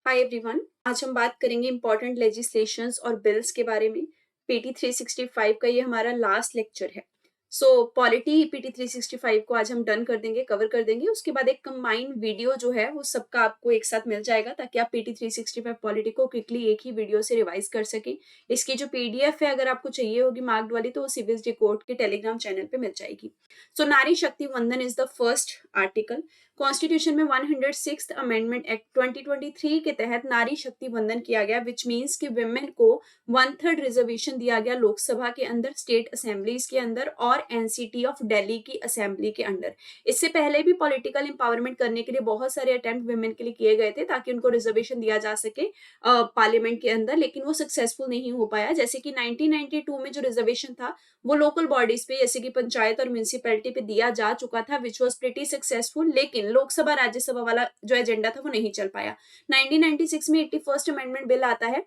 Hi everyone. आज हम बात करेंगे इंपॉर्टेंट लेजिस्लेशंस और बिल्स के बारे में। पीटी 365 का ये हमारा लास्ट लेक्चर है। पॉलिटी पीटी 365 को आज हम डन कर देंगे, कवर कर देंगे। उसके बाद एक कंबाइंड वीडियो जो है वो सबका आपको एक साथ मिल जाएगा ताकि आप पीटी 365 पॉलिटी को क्विकली एक ही वीडियो से रिवाइज कर सकें। इसकी जो पीडीएफ है अगर आपको चाहिए होगी मार्क्ड वाली तो वो सीबीएसई कोर्ट के टेलीग्राम चैनल पे मिल जाएगी। नारी शक्ति वंदन is the first article. Constitution में 106th अमेंडमेंट एक्ट 2023 के तहत नारी शक्ति वंदन किया गया, विच मीन्स कि विमेन को 1/3 रिजर्वेशन दिया गया लोकसभा के अंदर, स्टेट असेंबलीज के अंदर और एनसीटी ऑफ दिल्ली की असेंबली के अंदर। इससे पहले भी पॉलिटिकल एम्पावरमेंट करने के लिए बहुत सारे अटेम्प्ट विमेन के लिए किए गए थे ताकि उनको रिजर्वेशन दिया जा सके पार्लियामेंट के अंदर, लेकिन वो सक्सेसफुल नहीं हो पाया। जैसे कि 1992 में जो रिजर्वेशन था वो लोकल बॉडीज पे जैसे कि पंचायत और म्यूनिसिपैलिटी पे दिया जा चुका था, विच वॉज प्रिटी सक्सेसफुल, लेकिन लोकसभा राज्यसभा वाला जो एजेंडा था वो नहीं चल पाया। 1996 में 81st अमेंडमेंट बिल आता है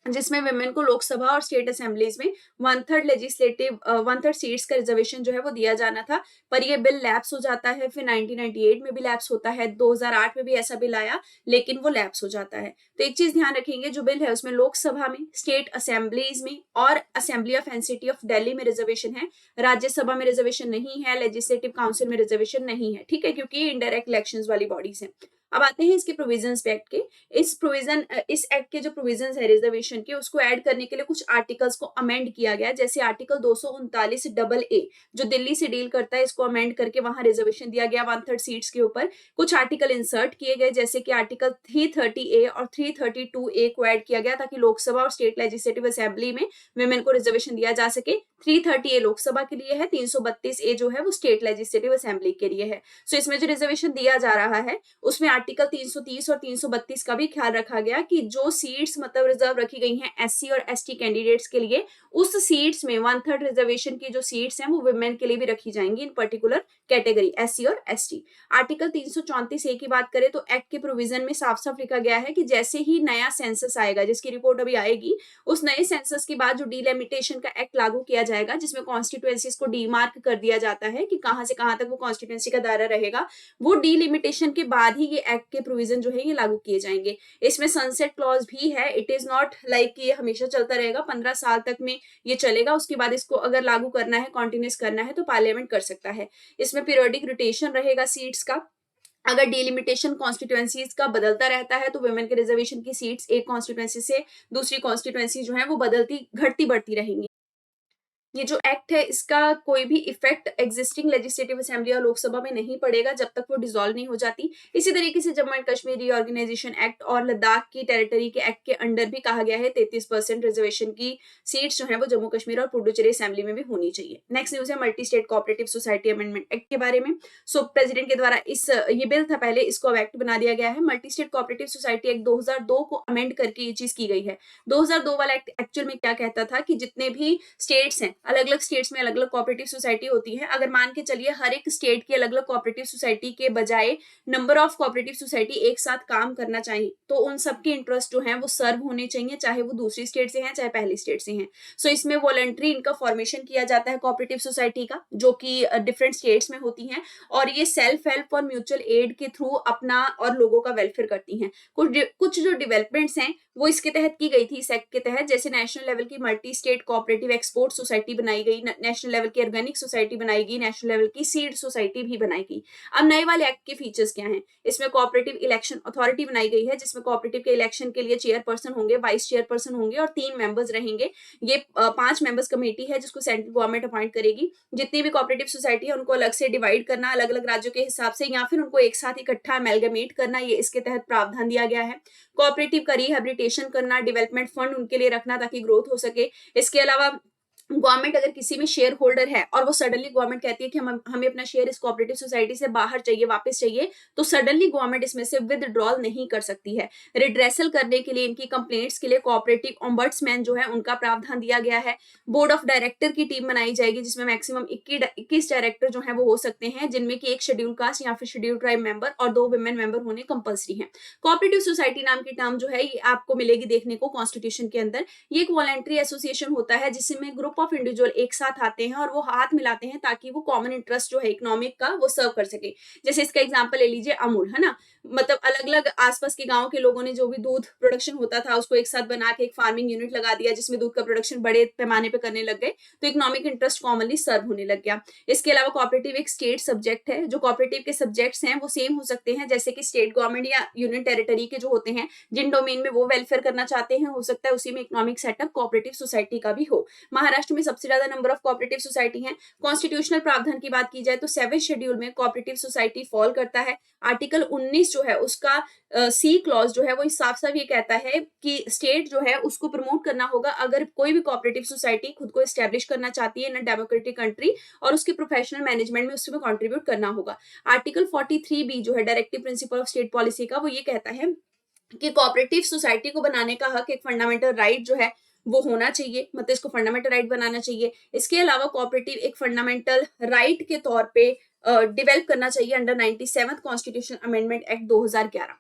जिसमें विमेन को लोकसभा और स्टेट असेंबलीज में 1/3 सीट्स का रिजर्वेशन जो है वो दिया जाना था, पर ये बिल लैप्स हो जाता है। फिर 1998 में भी लैप्स होता है, 2008 में भी ऐसा बिल आया लेकिन वो लैप्स हो जाता है। तो एक चीज ध्यान रखेंगे, जो बिल है उसमें लोकसभा में, स्टेट असेंबलीज में और assembly of NCT of Delhi में रिजर्वेशन है। राज्यसभा में रिजर्वेशन नहीं है, लेजिस्लेटिव काउंसिल में रिजर्वेशन नहीं है, ठीक है, क्योंकि ये इनडायरेक्ट इलेक्शंस वाली बॉडीज हैं। अब आते हैं इसके प्रोविजंस पे एक्ट के। इस एक्ट के जो प्रोविजंस है रिजर्वेशन के, उसको ऐड करने के लिए कुछ आर्टिकल्स को अमेंड किया गया। जैसे आर्टिकल 239AA जो दिल्ली से डील करता है, इसको अमेंड करके वहां रिजर्वेशन दिया गया 1/3 सीट्स के ऊपर। कुछ आर्टिकल इंसर्ट किए गए जैसे कि आर्टिकल 330A और 332A को ऐड किया गया ताकि लोकसभा और स्टेट लेजिस्लेटिव असेंबली में विमेन को रिजर्वेशन दिया जा सके। 330A लोकसभा के लिए है, 332A जो है वो स्टेट लेजिस्लेटिव असेंबली के लिए है। इसमें जो रिजर्वेशन दिया जा रहा है उसमें आर्टिकल 330 और 332 का भी ख्याल रखा गया कि जो सीट्स मतलब रिजर्व रखी गई हैं एससी और एसटी कैंडिडेट्स के लिए, उस सीट्स में 1/3 रिजर्वेशन की जो सीट्स हैं वो विमेन के लिए भी रखी जाएंगी इन पर्टिकुलर कैटेगरी एससी और एसटी। आर्टिकल 334A की बात करें तो एक्ट के प्रोविजन में साफ साफ लिखा गया है कि जैसे ही नया सेंसस आएगा, जिसकी रिपोर्ट अभी आएगी, उस नए सेंसस के बाद जो डीलिमिटेशन का एक्ट लागू किया जाएगा जिसमें कॉन्स्टिट्यूएंसीज को डीमार्क कर दिया जाता है कि कहां से कहां तक वो कॉन्स्टिट्यूएंसी का दायरा रहेगा, वो डीलिमिटेशन के बाद ही ये एक्ट के प्रोविजन जो है ये लागू किए जाएंगे। इसमें सनसेट क्लॉज भी है। इट इज नॉट लाइक कि ये हमेशा चलता रहेगा, 15 साल तक में ये चलेगा, उसके बाद इसको अगर लागू करना है, कॉन्टिन्यूस करना है तो पार्लियामेंट कर सकता है। इसमें पीरियोडिक रोटेशन रहेगा सीट्स का। अगर डिलिमिटेशन कॉन्स्टिट्यूएंसीज का बदलता रहता है तो वुमेन के रिजर्वेशन की सीट्स एक कॉन्स्टिट्यूएंसी से दूसरी कॉन्स्टिट्यूएंसी जो है वो बदलती घटती बढ़ती रहेंगी। ये जो एक्ट है इसका कोई भी इफेक्ट एग्जिस्टिंग लेजिस्लेटिव असेंबली और लोकसभा में नहीं पड़ेगा जब तक वो डिसॉल्व नहीं हो जाती। इसी तरीके से Jammu and Kashmir reorganisation act और लद्दाख की टेरिटरी के एक्ट के अंडर भी कहा गया है 33% रिजर्वेशन की सीट्स जो है वो जम्मू कश्मीर और पुडुचेरी असेंबली में भी होनी चाहिए। नेक्स्ट न्यूज है multi state cooperative society amendment act के बारे में। प्रेसिडेंट के द्वारा ये बिल था, पहले इसको अब एक्ट बना दिया गया है। Multi state cooperative society act 2002 को अमेंड करके ये चीज की गई है। 2002 वाला एक्ट एक्चुअल में क्या कहता था कि जितने भी स्टेट्स हैं, अलग अलग स्टेट्स में अलग अलग कोऑपरेटिव सोसाइटी होती है, अगर मान के चलिए हर एक स्टेट की अलग अलग कोऑपरेटिव सोसाइटी के बजाय नंबर ऑफ कोऑपरेटिव सोसाइटी एक साथ काम करना चाहिए तो उन सबके इंटरेस्ट जो हैं वो सर्व होने चाहिए, चाहे वो दूसरी स्टेट से हैं चाहे पहली स्टेट से हैं। इसमें वॉलंटरी इनका फॉर्मेशन किया जाता है कोऑपरेटिव सोसाइटी का, जो कि डिफरेंट स्टेट्स में होती हैं और ये सेल्फ हेल्प और म्यूचुअल एड के थ्रू अपना और लोगों का वेलफेयर करती हैं। कुछ जो डेवलपमेंट्स हैं वो इसके तहत की गई थी इस एक्ट के तहत, जैसे नेशनल लेवल की multi state cooperative export society बनाई गई, नेशनल लेवल की ऑर्गेनिक सोसाइटी बनाई गई, नेशनल लेवल की सीड सोसाइटी भी बनाई गई। अब नए वाले एक्ट के फीचर्स क्या हैं? इसमें कोऑपरेटिव इलेक्शन अथॉरिटी बनाई गई है जिसमें कोऑपरेटिव के इलेक्शन के लिए चेयरपर्सन होंगे, वाइस चेयरपर्सन होंगे और 3 मेंबर्स रहेंगे। ये 5 मेंबर्स कमेटी है जिसको सेंट्रल गवर्नमेंट अपॉइंट करेगी। जितनी भी कोऑपरेटिव सोसाइटी है उनको अलग से डिवाइड करना अलग अलग राज्यों के हिसाब से या फिर उनको एक साथ इकट्ठा अमेलगमेट करना, ये इसके तहत प्रावधान दिया गया है। कोऑपरेटिव का रिहेबिलिटेशन करना, डेवलपमेंट फंड उनके लिए रखना ताकि ग्रोथ हो सके। इसके अलावा गवर्नमेंट अगर किसी में शेयर होल्डर है और वो सडनली गवर्नमेंट कहती है कि हमें अपना शेयर इस कोऑपरेटिव सोसाइटी से बाहर चाहिए, वापस चाहिए, तो सडनली गवर्नमेंट इसमें से विदड्रॉल नहीं कर सकती है। रिड्रेसल करने के लिए, इनकी कंप्लेंट्स के लिए कोऑपरेटिव ओम्बड्समैन जो है उनका प्रावधान दिया गया है। बोर्ड ऑफ डायरेक्टर की टीम बनाई जाएगी जिसमें मैक्सिमम 21 डायरेक्टर जो है वो हो सकते हैं, जिनमें कि एक शेड्यूल कास्ट या फिर शेड्यूल ट्राइब मेंबर और 2 वुमेन मेंबर होने कंपल्सरी है। कोऑपरेटिव सोसाइटी नाम की टर्म जो है ये आपको मिलेगी देखने को कॉन्स्टिट्यूशन के अंदर। ये एक वॉलंटरी एसोसिएशन होता है जिसमें ग्रुप ऑफ इंडिविजुअल एक साथ आते हैं और वो हाथ मिलाते हैं ताकि वो कॉमन इंटरेस्ट जो है इकोनॉमिक का वो सर्व कर सके। जैसे इसका एग्जांपल ले लीजिए अमूल, है ना, मतलब अलग-अलग आस-पास के गाँव के लोगों ने जो भी दूध प्रोडक्शन होता था, उसको एक साथ बना के एक फार्मिंग यूनिट लगा दिया, जिसमें दूध का प्रोडक्शन बड़े पैमाने पे करने लग गए, तो इकोनॉमिक इंटरेस्ट कॉमनली सर्व होने लग गया। इसके अलावा कोऑपरेटिव एक स्टेट सब्जेक्ट है। जो कोऑपरेटिव के सब्जेक्ट्स हैं, वो सेम हो सकते हैं, जैसे कि स्टेट गवर्नमेंट या यूनियन टेरिटरी के जो होते हैं, जिन डोमेन में वो वेलफेयर करना चाहते हैं, हो सकता है उसी में इकोनॉमिक सेटअप कोऑपरेटिव सोसाइटी का भी हो। महाराष्ट्र में सबसे ज्यादा नंबर ऑफ कोऑपरेटिव सोसाइटी हैं। कॉन्स्टिट्यूशनल प्रावधान की बात की जाए तो 7 शेड्यूल में कोऑपरेटिव सोसाइटी फॉल करता है। आर्टिकल 19 जो है उसका सी क्लॉज जो है वो साफ साफ ये कहता है कि स्टेट जो है उसको प्रमोट करना होगा अगर कोई भी कोऑपरेटिव सोसाइटी खुद को एस्टेब्लिश करना चाहती है इन डेमोक्रेटिक कंट्री, और उसके प्रोफेशनल मैनेजमेंट में उसमें कंट्रीब्यूट करना होगा। आर्टिकल 43 बी जो है directive principle of state policy का, वो ये कहता है कि कोऑपरेटिव सोसाइटी को बनाने का हक एक फंडामेंटल राइट जो है वो होना चाहिए, मतलब इसको फंडामेंटल राइट बनाना चाहिए। इसके अलावा कोऑपरेटिव एक फंडामेंटल राइट के तौर पे डेवलप करना चाहिए under 97th constitution amendment act 2011।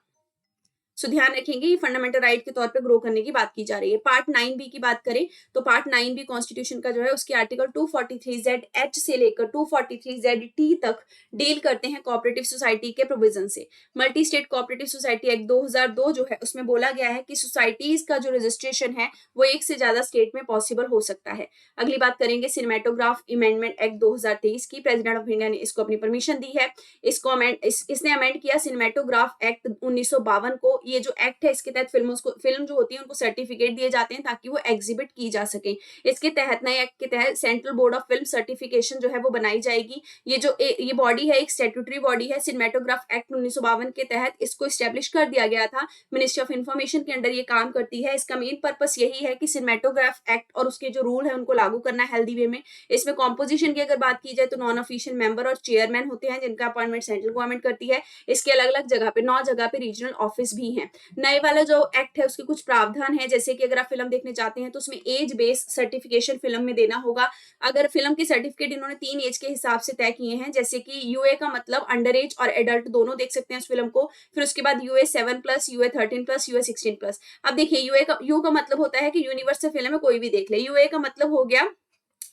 सो ध्यान रखेंगे ये फंडामेंटल राइट के तौर पे ग्रो करने की बात की जा रही है। पार्ट 9 बी की बात करें तो पार्ट 9 बी कॉन्स्टिट्यूशन का जो है उसके आर्टिकल 243 से लेकर 243 तक डील करते हैं कोऑपरेटिव सोसाइटी के प्रोविजन से। Multi state cooperative society act 2002 जो है उसमें बोला गया है कि सोसाइटीज का जो रजिस्ट्रेशन है वो एक से ज्यादा स्टेट में पॉसिबल हो सकता है। अगली बात करेंगे सिनेमेटोग्राफ अमेंडमेंट एक्ट 2023 की। प्रेसिडेंट ऑफ इंडिया ने इसको अपनी परमिशन दी है। इसने अमेंड किया सिनेमेटोग्राफ एक्ट 1952 को। ये जो एक्ट है इसके तहत फिल्म जो होती है उनको सर्टिफिकेट दिए जाते हैं ताकि वो एग्जिबिट की जा सके। इसके तहत नए एक्ट के तहत central board of film certification जो है वो बनाई जाएगी। ये बॉडी है, एक स्टैट्यूटरी बॉडी है। सिनेमेटोग्राफ एक्ट 1952 के तहत इसको स्टैब्लिश कर दिया गया था। मिनिस्ट्री ऑफ इंफॉर्मेशन के अंडर ये काम करती है। इसका मेन पर्पस यही है कि सिनेमेटोग्राफ एक्ट और उसके जो रूल है उनको लागू करना है हेल्दी वे में। इसमें कॉम्पोजिशन की अगर बात की जाए तो नॉन ऑफिशियल मेंबर और चेयरमैन होते हैं जिनका अपॉइंटमेंट सेंट्रल गवर्नमेंट करती है। इसके अलग अलग जगह पे 9 जगह पे रीजनल ऑफिस भी हैं। नए वाला जो एक्ट है उसके कुछ प्रावधान है, जैसे कि अगर आप फिल्म देखने जाते हैं तो उसमें एज बेस सर्टिफिकेशन फिल्म में देना होगा। अगर फिल्म के सर्टिफिकेट इन्होंने 3 एज के हिसाब से तय किए हैं, जैसे कि यूए का मतलब अंडर एज और एडल्ट दोनों देख सकते हैं उस फिल्म को। फिर उसके बाद यूए 7+, यूए 13+, यूए 16+। अब देखिए यू का मतलब होता है कि यूनिवर्सल फिल्म है कोई भी देख ले। यूए का मतलब हो गया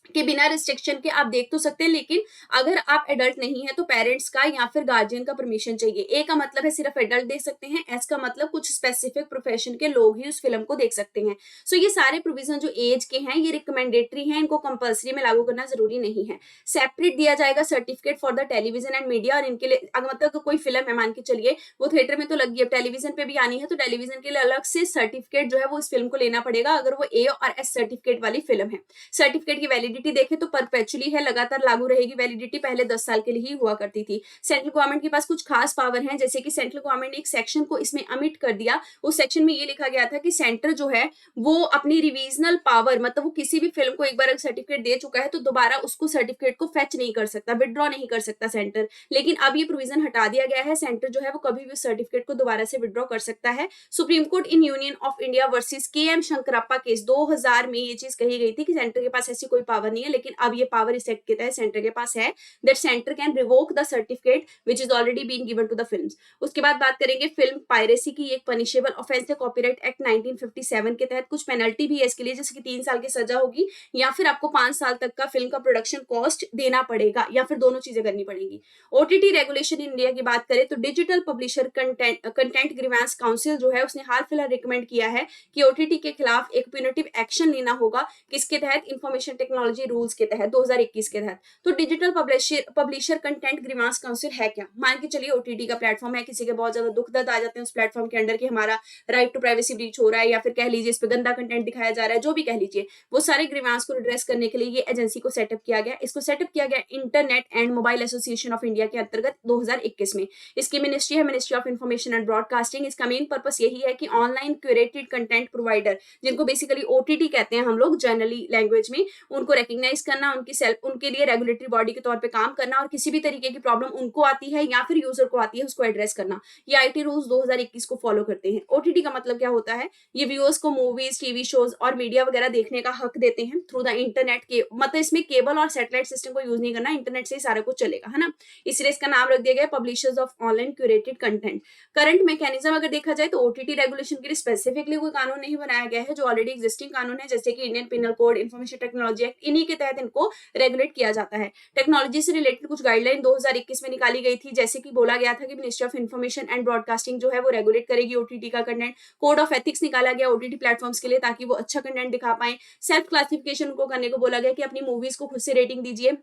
कि बिना रिस्ट्रिक्शन के आप देख तो सकते हैं, लेकिन अगर आप एडल्ट नहीं है तो पेरेंट्स का या फिर गार्जियन का परमिशन चाहिए। ए का मतलब है सिर्फ एडल्ट देख सकते हैं। एस का मतलब कुछ स्पेसिफिक प्रोफेशन के लोग ही उस फिल्म को देख सकते हैं। सो ये सारे प्रोविजन जो एज के हैं ये रिकमेंडेटरी हैं, इनको कंपल्सरी में लागू करना जरूरी नहीं है। सेपरेट दिया जाएगा certificate for the television and media, और इनके लिए अगर मतलब कोई फिल्म है, मान के चलिए वो थिएटर में तो लगी है, टेलीविजन पे भी आनी है, तो टेलीविजन के लिए अलग से सर्टिफिकेट जो है वो इस फिल्म को लेना पड़ेगा अगर वो ए और एस सर्टिफिकेट वाली फिल्म है। सर्टिफिकेट की वैलिडिटी देखें तो परपेचुअली है, लगातार लागू रहेगी। वैलिडिटी पहले 10 साल के लिए ही हुआ करती थी। सेंट्रल गवर्नमेंट के पास कुछ खास पावर हैं, जैसे कि सेंट्रल गवर्नमेंट ने एक सेक्शन को इसमें अमिट कर दिया। उस सेक्शन में ये लिखा गया था कि सेंटर जो है वो अपनी रिवीजनल पावर, मतलब वो किसी भी फिल्म को एक बार सर्टिफिकेट दे चुका है तो दोबारा उसको सर्टिफिकेट को फेच नहीं कर सकता, विड्रॉ नहीं कर सकता सेंटर। लेकिन अब ये प्रोविजन हटा दिया गया है। सेंटर जो है वो कभी भी सर्टिफिकेट को दोबारा से विड्रॉ कर सकता है। Supreme court in union of India versus KM. Shankarappa case 2000 में ये चीज कही गई थी कि सेंटर के पास ऐसी कोई पावर नहीं है, लेकिन अब ये पावर इस एक्ट के तहत सेंटर के पास है, that centre can revoke the certificate which is already been given to the films. उसके बाद बात करेंगे फिल्म पायरेसी की। एक पनिशेबल ऑफेंस है। कॉपीराइट एक्ट 1957 के तहत कुछ पेनल्टी भी है इसके लिए, जैसे कि 3 साल की सजा होगी या फिर आपको 5 साल तक का फिल्म का प्रोडक्शन कॉस्ट देना पड़ेगा, या फिर दोनों चीजें करनी पड़ेगी। ओटीटी रेगुलेशन इन इंडिया की बात करें तो digital publisher content grievance council जो है उसने हाल फिलहाल रिकमेंड किया है कि ओटीटी के खिलाफ एक प्यूनिटिव एक्शन लेना होगा। किसके तहत? इंफॉर्मेशन टेक्नोलॉजी रूल्स के तहत 2021 के तहत। तो digital publisher content grievance council है क्या? मान के चलिए ओटीटी का प्लेटफॉर्म है, किसी के बहुत ज्यादा दुख दर्द आ जाते हैं उस प्लेटफॉर्म के अंडर कि हमारा राइट टू प्राइवेसी ब्रीच हो रहा है, या फिर कह लीजिए इस पे गंदा कंटेंट दिखाया जा रहा है, जो भी कह लीजिए, वो सारे ग्रीवेंस को एड्रेस करने के लिए ये एजेंसी को सेटअप किया गया। इसको सेटअप किया गया internet and mobile association of India के अंतर्गत 2021 में। इसकी मिनिस्ट्री है ministry of information and broadcasting. इसका मेन पर्पस यही है कि ऑनलाइन क्यूरेटेड कंटेंट प्रोवाइडर, जिनको बेसिकली ओटीटी कहते हैं हम लोग जनरली लैंग्वेज में, उनको रिकॉग्नाइज करना, उनके लिए रेगुलेटरी बॉडी के तौर पे काम करना, और किसी भी तरीके की प्रॉब्लम उनको आती है या फिर यूजर को आती है उसको एड्रेस करना। ये आईटी रूल्स 2021 को फॉलो करते हैं। ओटीटी का मतलब क्या होता है? ये व्यूअर्स को मूवीज, टीवी शोज और मीडिया वगैरह देखने का हक देते हैं थ्रू द इंटरनेट के, मतलब इसमें केबल और सैटेलाइट सिस्टम को यूज नहीं करना, इंटरनेट से ही सारा कुछ चलेगा, है ना। इसलिए इसका नाम रख दिया गया publishers of online curated content. Current mechanism अगर देखा जाए तो ओटीटी रेगुलेशन के लिए स्पेसिफिकली कोई कानून नहीं बनाया गया है। जो ऑलरेडी एग्जिस्टिंग कानून है, जैसे कि Indian penal code, information technology act, इन्हीं के तहत इनको रेगुलेट किया जाता है। टेक्नोलॉजी से रिलेटेड कुछ गाइडलाइन 2021 में निकाली गई थी, जैसे कि बोला गया था कि ministry of information and broadcasting जो है वो रेगुलेट करेगी ओटीटी का कंटेंट। कोड ऑफ एथिक्स निकाला गया ओटीटी प्लेटफॉर्म्स के लिए ताकि वो अच्छा कंटेंट दिखा पाए। सेल्फ क्लासिफिकेशन उनको करने को बोला गया कि अपनी मूवीज को खुद से रेटिंग दीजिए,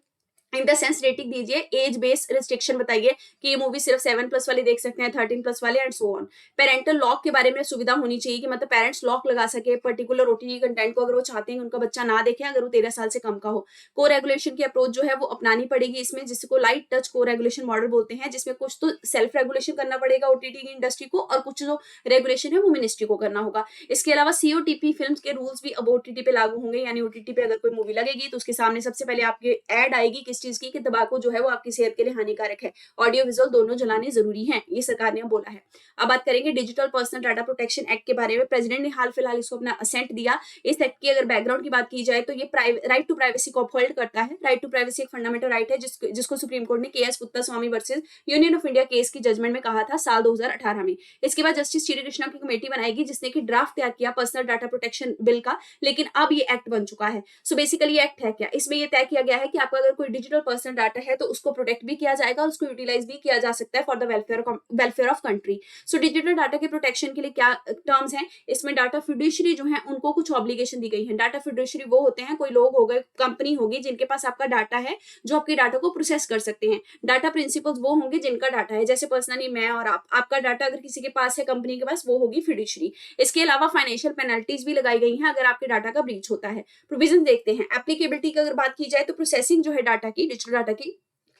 इन द सेंस रेटिंग दीजिए, एज बेस्ड रिस्ट्रिक्शन बताइए कि ये मूवी सिर्फ 7+ वाले देख सकते हैं, 13+ वाले and so on. Parental lock के बारे में सुविधा होनी चाहिए कि मतलब पेरेंट्स लॉक लगा सके पर्टिकुलर ओटीटी कंटेंट को, अगर वो चाहते हैं उनका बच्चा ना देखे अगर वो 13 साल से कम का हो। को रेगुलेशन की अप्रोच जो है वो अपनानी पड़ेगी इसमें, जिसको लाइट टच को रेगुलेशन मॉडल बोलते हैं, जिसमें कुछ तो सेल्फ रेगुलेशन करना पड़ेगा ओटीटी की इंडस्ट्री को और कुछ जो रेगुलेशन है वो मिनिस्ट्री को करना होगा। इसके अलावा सीओटीपी फिल्म के रूल्स भी अब ओटीटी पे लागू होंगे, यानी ओटीटी पे अगर कोई मूवी लगेगी तो उसके सामने सबसे पहले आपके एड आएगी किस चीज की, कि तंबाकू जो है वो आपकी सेहत के लिए हानिकारक है। ऑडियो विजुअल दोनों जलाने जरूरी हैं, ये सरकार ने बोला है। अब बात करेंगे digital personal data protection act के बारे में। प्रेसिडेंट ने हाल फिलहाल इसको अपना असेंट दिया। इस एक्ट की अगर बैकग्राउंड की बात की जाए तो ये राइट टू प्राइवेसी को अपहोल्ड करता है। राइट टू प्राइवेसी एक फंडामेंटल राइट है जिसको सुप्रीम कोर्ट ने KS Puttaswamy versus union of India case की जजमेंट में कहा था साल 2018 में। इसके बाद जस्टिस श्री कृष्णा की कमेटी बनाएगी जिसने की ड्राफ्ट तैयार किया पर्सनल डाटा प्रोटेक्शन बिल का, लेकिन अब ये एक्ट बन चुका है। सो बेसिकली ये एक्ट है क्या, इसमें ये तय किया गया है कि आपका अगर कोई डिजिटल पर्सनल डाटा है तो उसको प्रोटेक्ट भी किया जाएगा और उसको यूटिलाइज भी किया जा सकता है for the welfare of country. So digital data के प्रोटेक्शन के लिए क्या टर्म्स हैं, इसमें डाटा फिड्यूशरी जो है उनको कुछ ऑब्लिगेशन दी गई है। डाटा फिड्यूशरी वो होते हैं, कोई लोग हो गए, कंपनी होगी जिनके पास आपका डाटा है, जो आपके डाटा को प्रोसेस कर सकते हैं। डाटा प्रिंसिपल्स वो होंगे जिनका डाटा है, जैसे पर्सनली मैं और आपका डाटा अगर किसी के पास है, कंपनी के पास, वो होगी फिड्यूशरी। इसके अलावा फाइनेंशियल पेनल्टीज भी लगाई गई हैं अगर आपके डाटा का ब्रीच होता है। प्रोविजन देखते हैं। एप्लीकेबिलिटी की अगर बात की जाए तो प्रोसेसिंग जो है डाटा की, डिजिटल डाटा की,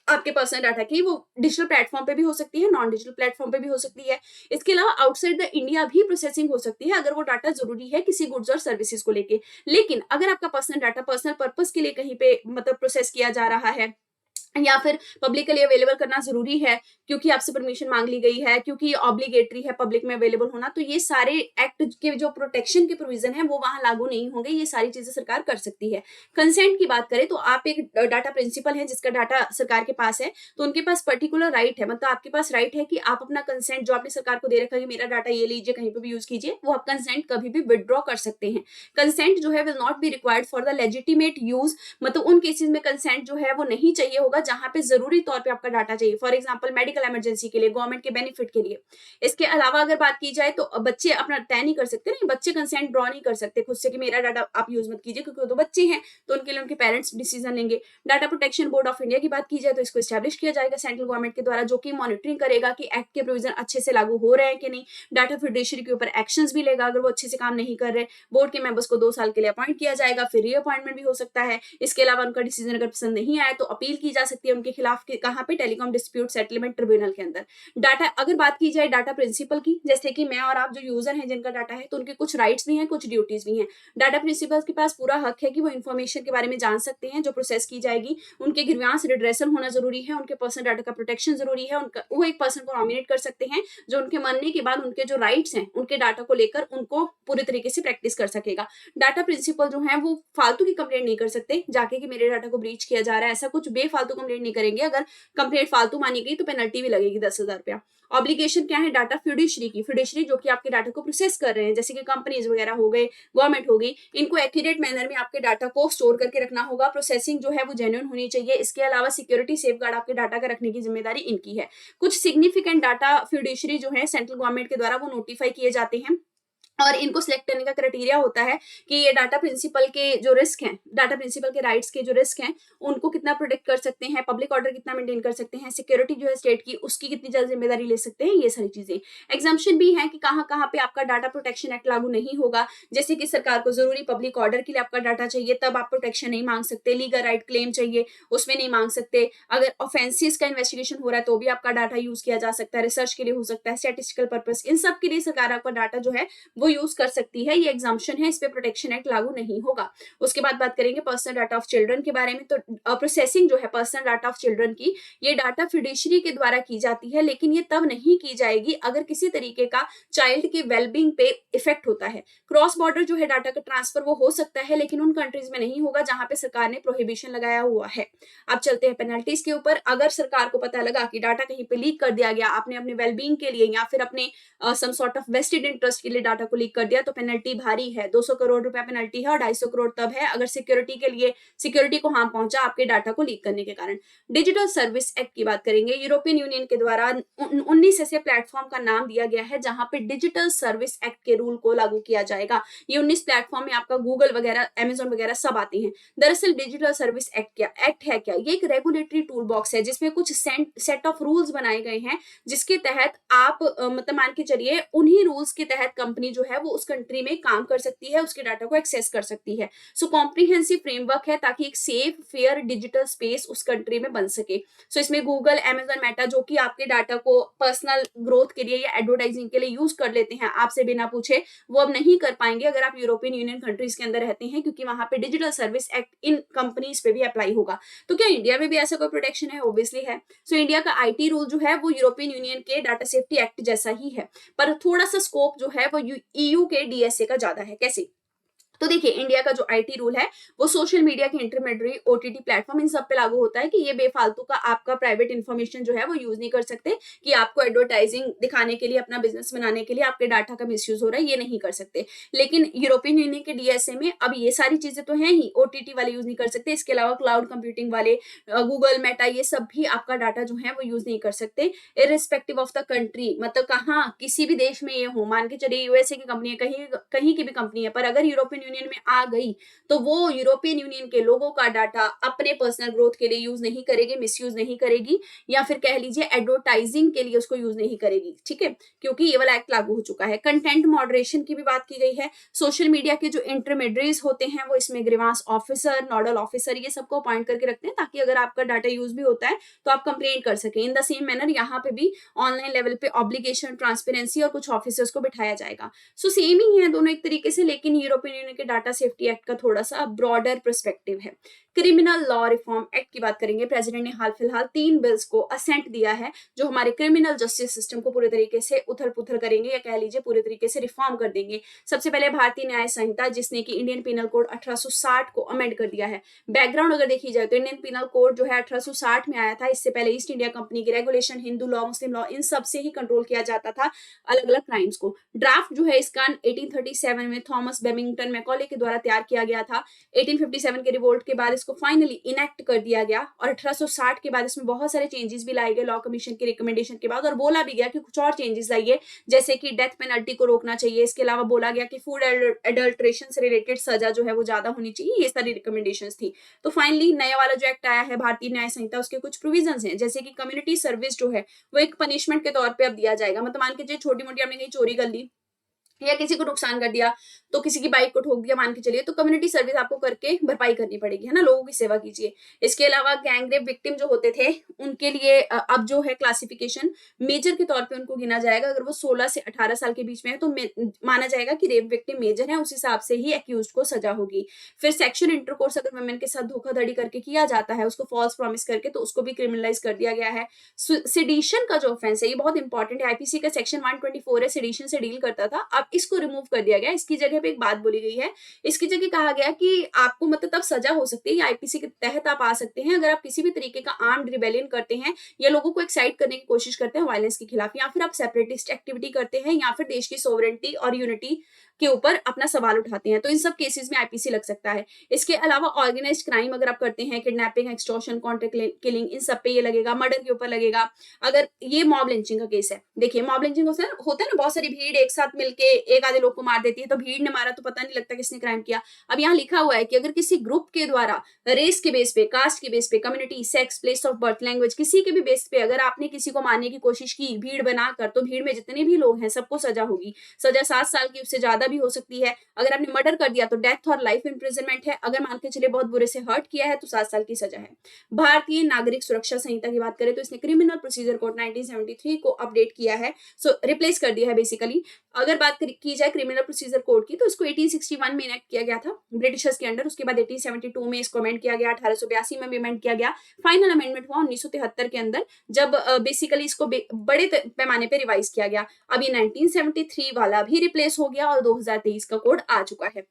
आपके पर्सनल डाटा की, वो डिजिटल प्लेटफॉर्म पे भी हो सकती है, नॉन डिजिटल प्लेटफॉर्म पे भी हो सकती है। इसके अलावा आउटसाइड द इंडिया भी प्रोसेसिंग हो सकती है अगर वो डाटा जरूरी है किसी गुड्स और सर्विसेज को लेके। लेकिन अगर आपका पर्सनल डाटा पर्सनल पर्पस के लिए कहीं पे मतलब प्रोसेस किया जा रहा है या फिर पब्लिकली अवेलेबल करना जरूरी है क्योंकि आपसे परमिशन मांग ली गई है, क्योंकि ऑब्लिगेटरी है पब्लिक में अवेलेबल होना, तो ये सारे एक्ट के जो प्रोटेक्शन के प्रोविजन है वो वहां लागू नहीं होंगे। ये सारी चीजें सरकार कर सकती है। कंसेंट की बात करें तो आप एक डाटा प्रिंसिपल है जिसका डाटा सरकार के पास है, तो उनके पास पर्टिकुलर राइट है, मतलब आपके पास राइट है कि आप अपना कंसेंट जो आपने सरकार को दे रखा है कि मेरा डाटा ये लीजिए, कहीं पर भी यूज कीजिए, वो आप कंसेंट कभी भी विदड्रॉ कर सकते हैं। कंसेंट जो है will not be required for the legitimate use, मतलब उन केसेस में कंसेंट जो है वो नहीं चाहिए होगा जहां पे जरूरी तौर पे आपका डाटा चाहिए, फॉर एग्जांपल मेडिकल इमरजेंसी के लिए, गवर्नमेंट के बेनिफिट के लिए। इसके अलावा अगर बात की जाए तो बच्चे अपना तय नहीं कर सकते, नहीं बच्चे कंसेंट ड्रॉ नहीं कर सकते खुद से कि मेरा डाटा आप यूज मत कीजिए, क्योंकि वो तो बच्चे हैं, तो उनके लिए उनके पेरेंट्स डिसीजन लेंगे। Data protection board of India की बात की जाए तो इसको स्टैब्लिश किया जाएगा सेंट्रल गवर्नमेंट के द्वारा, जो कि मॉनिटरिंग करेगा कि एक्ट के प्रोविजन अच्छे से लागू हो रहे हैं कि नहीं। डाटा फिड्यूशरी के ऊपर एक्शंस भी लेगा अगर वो अच्छे से काम नहीं कर रहे। बोर्ड के मेंबर्स को 2 साल के लिए अपॉइंट किया जाएगा, फिर रीअपॉइंटमेंट भी हो सकता है। इसके अलावा उनका डिसीजन अगर पसंद नहीं आए तो अपील की जा सकती है उनके खिलाफ, कहां पे, टेलीकॉम डिस्प्यूट सेटलमेंट ट्रिब्यूनल के अंदर। डाटा अगर बात की जाए डाटा प्रिंसिपल की, जैसे कि मैं और आप जो यूजर हैं जिनका डाटा है, तो उनके कुछ राइट्स भी हैं, कुछ ड्यूटीज भी हैं। डाटा प्रिंसिपल के पास पूरा हक है कि वो इन्फॉर्मेशन के बारे में जान सकते हैं जो प्रोसेस की जाएगी, उनके ग्रीवांस रिड्रेसल होना जरूरी है, उनके पर्सनल डाटा का प्रोटेक्शन जरूरी है, उनका वो एक पर्सन को नॉमिनेट कर सकते हैं जो उनके मरने के बाद उनके जो राइट्स हैं उनके डाटा को लेकर उनको पूरे तरीके से प्रैक्टिस कर सकेगा। डाटा प्रिंसिपल जो है वो फालतू की कंप्लेंट नहीं कर सकते जाके कि मेरे डाटा को ब्रीच किया जा रहा है, ऐसा कुछ बेफालतू कंप्लेंट नहीं करेंगे। अगर कंप्लेंट फालतू मानी गई तो पेनल्टी भी लगेगी 10,000 रुपया। ऑब्लिगेशन क्या है डाटा फिड्यूशरी की, फिड्यूशरी जो कि आपके डाटा को प्रोसेस कर रहे हैं, जैसे कि कंपनीज वगैरह हो गए, गवर्नमेंट हो गई, इनको एक्यूरेट मैनर में आपके डाटा को स्टोर करके रखना होगा। प्रोसेसिंग जो है वो जेन्युइन होनी चाहिए। इसके अलावा सिक्योरिटी सेफगार्ड आपके डाटा का रखने की जिम्मेदारी इनकी है। कुछ सिग्निफिकेंट डाटा फिड्यूशरी जो है सेंट्रल गवर्नमेंट के द्वारा वो नोटिफाई किए जाते हैं और इनको सिलेक्ट करने का क्राइटेरिया होता है कि ये डाटा प्रिंसिपल के जो रिस्क हैं, डाटा प्रिंसिपल के राइट्स के जो रिस्क हैं, उनको कितना प्रोटेक्ट कर सकते हैं, पब्लिक ऑर्डर कितना मेंटेन कर सकते हैं, सिक्योरिटी जो है स्टेट की उसकी कितनी ज्यादा जिम्मेदारी ले सकते हैं, ये सारी चीजें। एग्जाम्पशन भी है कि कहाँ कहाँ पे आपका डाटा प्रोटेक्शन एक्ट लागू नहीं होगा, जैसे कि सरकार को जरूरी पब्लिक ऑर्डर के लिए आपका डाटा चाहिए, तब आप प्रोटेक्शन नहीं मांग सकते। लीगल राइट क्लेम चाहिए, उसमें नहीं मांग सकते। अगर ऑफेंसेस का इन्वेस्टिगेशन हो रहा है तो भी आपका डाटा यूज किया जा सकता है, रिसर्च के लिए हो सकता है, स्टैटिस्टिकल पर्पस, इन सब के लिए सरकार आपका डाटा जो है वो यूज कर सकती है। ये एग्जाम्पशन है, इस पे प्रोटेक्शन एक्ट लागू नहीं होगा। उसके बाद बात करेंगे पर्सनल डाटा ऑफ चिल्ड्रन के बारे में। तो प्रोसेसिंग जो है पर्सनल डाटा ऑफ चिल्ड्रन की, ये डाटा फिड्यूशरी के द्वारा की जाती है, लेकिन ये तब नहीं की जाएगी अगर किसी तरीके का चाइल्ड के वेलबींग पे इफेक्ट होता है। क्रॉस बॉर्डर जो है डाटा का ट्रांसफर वो हो सकता है, लेकिन उन कंट्रीज में नहीं होगा जहां पे सरकार ने प्रोहिबिशन लगाया हुआ है। अब चलते हैं पेनल्टीज के ऊपर। अगर सरकार को पता लगा कि डाटा कहीं पे लीक कर दिया गया, आपने अपने वेलबींग के लिए या फिर अपने some sort of vested interest के लिए डाटा को लीक कर दिया तो पेनल्टी भारी है, 200 करोड़ रुपया पेनल्टी है, और 250 करोड़ तब है अगर सिक्योरिटी को हार्म पहुंचा आपके डाटा को लीक करने के कारण। डिजिटल सर्विस एक्ट की बात करेंगे, यूरोपियन यूनियन के द्वारा 19 ऐसे प्लेटफॉर्म का नाम दिया गया है जहां पे डिजिटल सर्विस एक्ट के रूल को लागू किया जाएगा। ये 19 प्लेटफॉर्म में आपका गूगल वगैरह, अमेजोन वगैरह सब आते हैं। दरअसल डिजिटल सर्विस एक्ट है क्या? ये एक रेगुलेटरी टूल बॉक्स है जिसमें कुछ सेट ऑफ रूल्स बनाए गए हैं जिसके तहत आप मतलब मान के चलिए उन्हीं रूल्स के तहत कंपनी जो है वो उस कंट्री में काम कर सकती है, उसके डाटा को एक्सेस कर सकती है। सो कॉम्प्रिहेंसिव फ्रेमवर्क है ताकि एक सेफ फेयर डिजिटल स्पेस उस कंट्री में बन सके। सो इसमें गूगल, अमेजन, मेटा जो कि आपके डाटा को पर्सनल ग्रोथ के लिए या एडवर्टाइजिंग के लिए यूज कर लेते हैं आपसे बिना पूछे, वो अब नहीं कर पाएंगे अगर आप यूरोपियन यूनियन कंट्रीज के अंदर रहते हैं, क्योंकि वहां पे digital service act in companies पे भी अप्लाई होगा। तो क्या इंडिया में भी ऐसा कोई प्रोटेक्शन है? ऑब्वियसली है। सो इंडिया का आईटी रूल जो है वो यूरोपियन यूनियन के डाटा सेफ्टी एक्ट जैसा ही है, पर थोड़ा सा स्कोप जो है वो ईयू के डीएसए का ज्यादा है। कैसे? तो देखिए, इंडिया का जो आईटी रूल है वो सोशल मीडिया के इंटरमीडिएट, ओटीटी प्लेटफॉर्म, इन सब पे लागू होता है कि ये बेफालतू का आपका प्राइवेट इन्फॉर्मेशन जो है वो यूज नहीं कर सकते, कि आपको एडवर्टाइजिंग दिखाने के लिए, अपना बिजनेस बनाने के लिए आपके डाटा का मिसयूज हो रहा है, ये नहीं कर सकते। लेकिन यूरोपियन यूनियन के डीएसए में अब ये सारी चीजें तो हैं ही, ओटीटी वाले यूज नहीं कर सकते, इसके अलावा क्लाउड कंप्यूटिंग वाले, गूगल, मेटा, ये सब भी आपका डाटा जो है वो यूज नहीं कर सकते, इरिस्पेक्टिव ऑफ द कंट्री। मतलब कहाँ, किसी भी देश में ये हो, मान के चलिए यूएसए की कंपनी है, कहीं कहीं की भी कंपनी है, पर अगर यूरोपियन यूनियन में आ गई तो वो यूरोपियन यूनियन के लोगों का डाटा अपने पर्सनल ग्रोथ के लिए यूज नहीं करेगी, मिसयूज नहीं करेगी, या फिर कह लीजिए एडवर्टाइजिंग के लिए उसको यूज नहीं करेगी। ठीक है, क्योंकि ये वाला एक्ट लागू हो चुका है। कंटेंट मॉडरेशन की भी बात की गई है। सोशल मीडिया के जो इंटरमीडिएट्स होते हैं वो इसमें ग्रीवांस ऑफिसर, नोडल ऑफिसर, ये सबको अपॉइंट करके रखते हैं ताकि अगर आपका डाटा यूज भी होता है तो आप कंप्लेन कर सकें। इन द सेम मैनर यहाँ पे भी ऑनलाइन लेवल पे ऑब्लिगेशन, ट्रांसपेरेंसी और कुछ ऑफिसर्स को बिठाया जाएगा। सो सेम ही है दोनों एक तरीके से, लेकिन यूरोपियन यूनियन के डाटा सेफ्टी एक्ट का थोड़ा सा ब्रॉडर पर्सपेक्टिव है। क्रिमिनल लॉ रिफॉर्म एक्ट की बात करेंगे। प्रेसिडेंट ने हाल फिलहाल 3 बिल्स को असेंट दिया है जो हमारे क्रिमिनल जस्टिस सिस्टम को पूरे तरीके से उथल पुथल करेंगे, या कह लीजिए पूरे तरीके से रिफॉर्म कर देंगे। सबसे पहले भारतीय न्याय संहिता, जिसने कि इंडियन पिनल कोड 1860 को अमेंड कर दिया है। बैकग्राउंड अगर देखी जाए तो इंडियन पिनल कोड जो है 1860 में आया था। इससे पहले ईस्ट इंडिया कंपनी की regulation, Hindu law, Muslim law, इन सब से ही कंट्रोल किया जाता था अलग अलग क्राइम्स को। ड्राफ्ट जो है इसका 1837 में थॉमस बेमिंगटन मैकॉले के द्वारा तैयार किया गया था। 1857 के रिवोल्ट के बाद इसको फाइनली इनेक्ट कर दिया गया, और 1860 के बाद इसमें बहुत सारे चेंजेस भी लाए गए लॉ कमीशन की रिकमेंडेशन के बाद, और बोला भी गया कि कुछ और चेंजेस लाइए, जैसे कि डेथ पेनल्टी को रोकना चाहिए। इसके अलावा बोला गया कि फूड एडल्ट्रेशन से रिलेटेड सजा जो है वो ज्यादा होनी चाहिए। ये सारी रिकमेंडेशंस थी। तो फाइनली नया वाला जो एक्ट आया है भारतीय न्याय संहिता, उसके कुछ प्रोविजंस हैं, जैसे कि कम्युनिटी सर्विस जो है वो एक पनिशमेंट के तौर पे अब दिया जाएगा। मतलब मान के चलिए छोटी मोटी आपने कहीं चोरी कर ली या किसी को नुकसान कर दिया, तो किसी की बाइक को ठोक दिया मान के चलिए, तो कम्युनिटी सर्विस आपको करके भरपाई करनी पड़ेगी, है ना, लोगों की सेवा कीजिए। इसके अलावा गैंगरेप विक्टिम जो होते थे उनके लिए अब जो है क्लासिफिकेशन मेजर के तौर पे उनको गिना जाएगा। अगर वो 16 से 18 साल के बीच में है तो माना जाएगा कि रेप विक्टिम मेजर है, उस हिसाब से ही एक्यूज को सजा होगी। फिर सेक्शुअल इंटरकोर्स अगर वुमेन के साथ धोखाधड़ी करके किया जाता है, उसको फॉल्स प्रॉमिस करके, तो उसको भी क्रिमिनलाइज कर दिया गया है। सेडिशन का जो ऑफेंस है ये बहुत इंपॉर्टेंट है। आईपीसी का सेक्शन 124 है, सेडिशन से डील करता था, अब इसको रिमूव कर दिया गया। इसकी जगह पे एक बात बोली गई है, इसकी जगह कहा गया कि आपको मतलब तब सजा हो सकती है, आईपीसी के तहत आप आ सकते हैं अगर आप किसी भी तरीके का आर्म्ड रिबेलियन करते हैं, या लोगों को एक्साइट करने की कोशिश करते हैं वायलेंस के खिलाफ, या फिर आप सेपरेटिस्ट एक्टिविटी करते हैं, या फिर देश की सोवरेनिटी और यूनिटी के ऊपर अपना सवाल उठाते हैं, तो इन सब केसेस में आईपीसी लग सकता है। इसके अलावा ऑर्गेनाइज्ड क्राइम अगर आप करते हैं, किडनैपिंग, एक्सटॉर्शन, कॉन्ट्रैक्ट किलिंग, इन सब पे ये लगेगा। मर्डर के ऊपर लगेगा। अगर ये मॉब लिंचिंग का केस है, देखिए मॉब लिंचिंग होता है ना, बहुत सारी भीड़ एक साथ मिलके एक आधे लोग को मार देती है, तो भीड़ ने मारा तो पता नहीं लगता किसने क्राइम किया। अब यहाँ लिखा हुआ है कि अगर किसी ग्रुप के द्वारा रेस के बेस पे, कास्ट के बेस पे, community, sex, place of birth, language, किसी के भी बेस पे अगर आपने किसी को मारने की कोशिश की भीड़ बनाकर, तो भीड़ में जितने भी लोग हैं सबको सजा होगी। सजा 7 साल की, उससे ज्यादा भी हो सकती है। अगर आपने मर्डर कर दिया तो डेथ और लाइफ इंप्रिजनमेंट है। अगर मान के चलिए बहुत बुरे से हर्ट किया है तो 7 साल की सजा है। भारतीय नागरिक सुरक्षा संहिता की बात करें तो इसने क्रिमिनल प्रोसीजर कोड 1973 को अपडेट किया है, सो रिप्लेस कर दिया है बेसिकली। अगर बात की जाए क्रिमिनल प्रोसीजर कोड की, तो इसको 1861 में इनेक्ट किया गया था ब्रिटिशर्स के अंडर। उसके बाद 1872 में इसको अमेंड किया गया, 1882 में भी अमेंड किया गया, फाइनल अमेंडमेंट हुआ 1973 के अंदर, जब बेसिकली इसको बड़े पैमाने पे रिवाइज किया गया। अब ये 1973 वाला भी रिप्लेस हो गया और 2023 का कोड आ चुका है।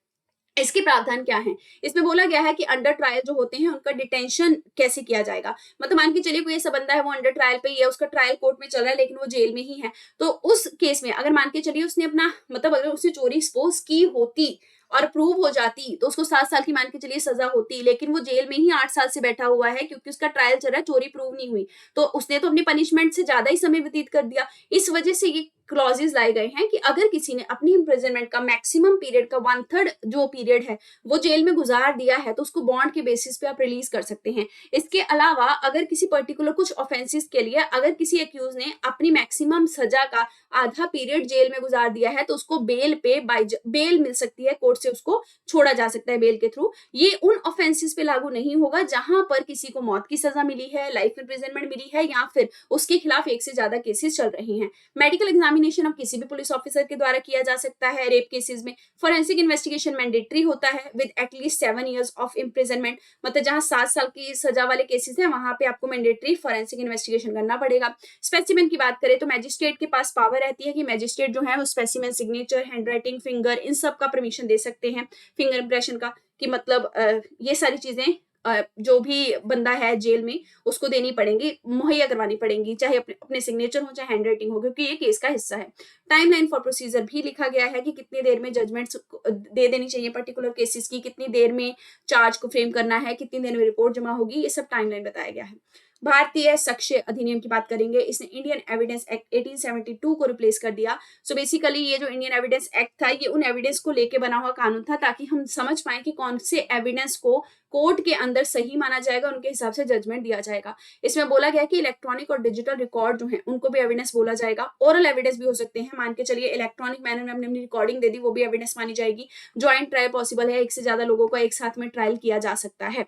इसके प्रावधान क्या है? इसमें बोला गया है कि अंडर ट्रायल जो होते हैं उनका डिटेंशन कैसे किया जाएगा। मतलब मान के चलिए कोई ऐसा बंदा है, वो अंडर ट्रायल पे ही है, उसका ट्रायल कोर्ट में चल रहा है लेकिन वो जेल में ही है। तो उस केस में अगर मान के चलिए उसने अपना मतलब अगर उसने चोरी सपोज की होती और प्रूव हो जाती तो उसको 7 साल की मान के चलिए सजा होती, लेकिन वो जेल में ही 8 साल से बैठा हुआ है क्योंकि उसका ट्रायल चल रहा है, चोरी प्रूव नहीं हुई। तो उसने तो अपनी पनिशमेंट से ज्यादा ही समय व्यतीत कर दिया। इस वजह से ये क्लॉजेज लाए गए हैं कि अगर किसी ने अपनी इम्प्रिजनमेंट का मैक्सिमम पीरियड का 1/3 जो पीरियड है वो जेल में गुजार दिया है तो उसको बॉन्ड के बेसिस पे आप रिलीज कर सकते हैं। इसके अलावा अगर किसी पर्टिकुलर कुछ ऑफेंसेस के लिए अगर किसी एक्यूज ने अपनी मैक्सिमम सजा का आधा पीरियड जेल में गुजार दिया है तो उसको बेल पे बेल मिल सकती है, कोर्ट से उसको छोड़ा जा सकता है बेल के थ्रू। ये उन ऑफेंसेस पे लागू नहीं होगा जहां पर किसी को मौत की सजा मिली है, लाइफ इम्प्रिजनमेंट मिली है या फिर उसके खिलाफ एक से ज्यादा केसेस चल रहे हैं। मेडिकल एग्जामिनेशन अब किसी भी पुलिस ऑफिसर के द्वारा किया जा सकता है रेप केसेस में। फोरेंसिक इन्वेस्टिगेशन मैंडेटरी होता है with at least 7 years of imprisonment. मतलब जहां 7 साल की सजा वाले केसेस हैं वहां पे आपको मैंडेटरी फोरेंसिक इन्वेस्टिगेशन करना पड़ेगा। स्पेसिमेन की बात करें तो मैजिस्ट्रेट के पास पावर रहती है कि मैजिस्ट्रेट जो है वो specimen signature, handwriting, finger in सब का परमिशन दे सकते हैं, फिंगर इंप्रेशन का, कि मतलब ये सारी चीजें जो भी बंदा है जेल में उसको देनी पड़ेंगी, मुहैया करवानी पड़ेंगी, चाहे अपने सिग्नेचर हो चाहे हैंडराइटिंग हो, क्योंकि ये केस का हिस्सा है। टाइमलाइन फॉर प्रोसीजर भी लिखा गया है कि कितनी देर में जजमेंट दे देनी चाहिए पर्टिकुलर केसेस की, कितनी देर में चार्ज को फ्रेम करना है, कितनी देर में रिपोर्ट जमा होगी, ये सब टाइमलाइन बताया गया है। भारतीय साक्ष्य अधिनियम की बात करेंगे, इसने इंडियन एविडेंस एक्ट 1872 को रिप्लेस कर दिया। सो बेसिकली ये जो इंडियन एविडेंस एक्ट था ये उन एविडेंस को लेके बना हुआ कानून था ताकि हम समझ पाए कि कौन से एविडेंस को कोर्ट के अंदर सही माना जाएगा, उनके हिसाब से जजमेंट दिया जाएगा। इसमें बोला गया कि इलेक्ट्रॉनिक और डिजिटल रिकॉर्ड जो है उनको भी एविडेंस बोला जाएगा। ओरल एविडेंस भी हो सकते हैं, मान के चलिए इलेक्ट्रॉनिक मैनर में हमने अपनी रिकॉर्डिंग दे दी, वो भी एविडेंस मानी जाएगी। ज्वाइंट ट्रायल पॉसिबल है, एक से ज्यादा लोगों का एक साथ में ट्रायल किया जा सकता है।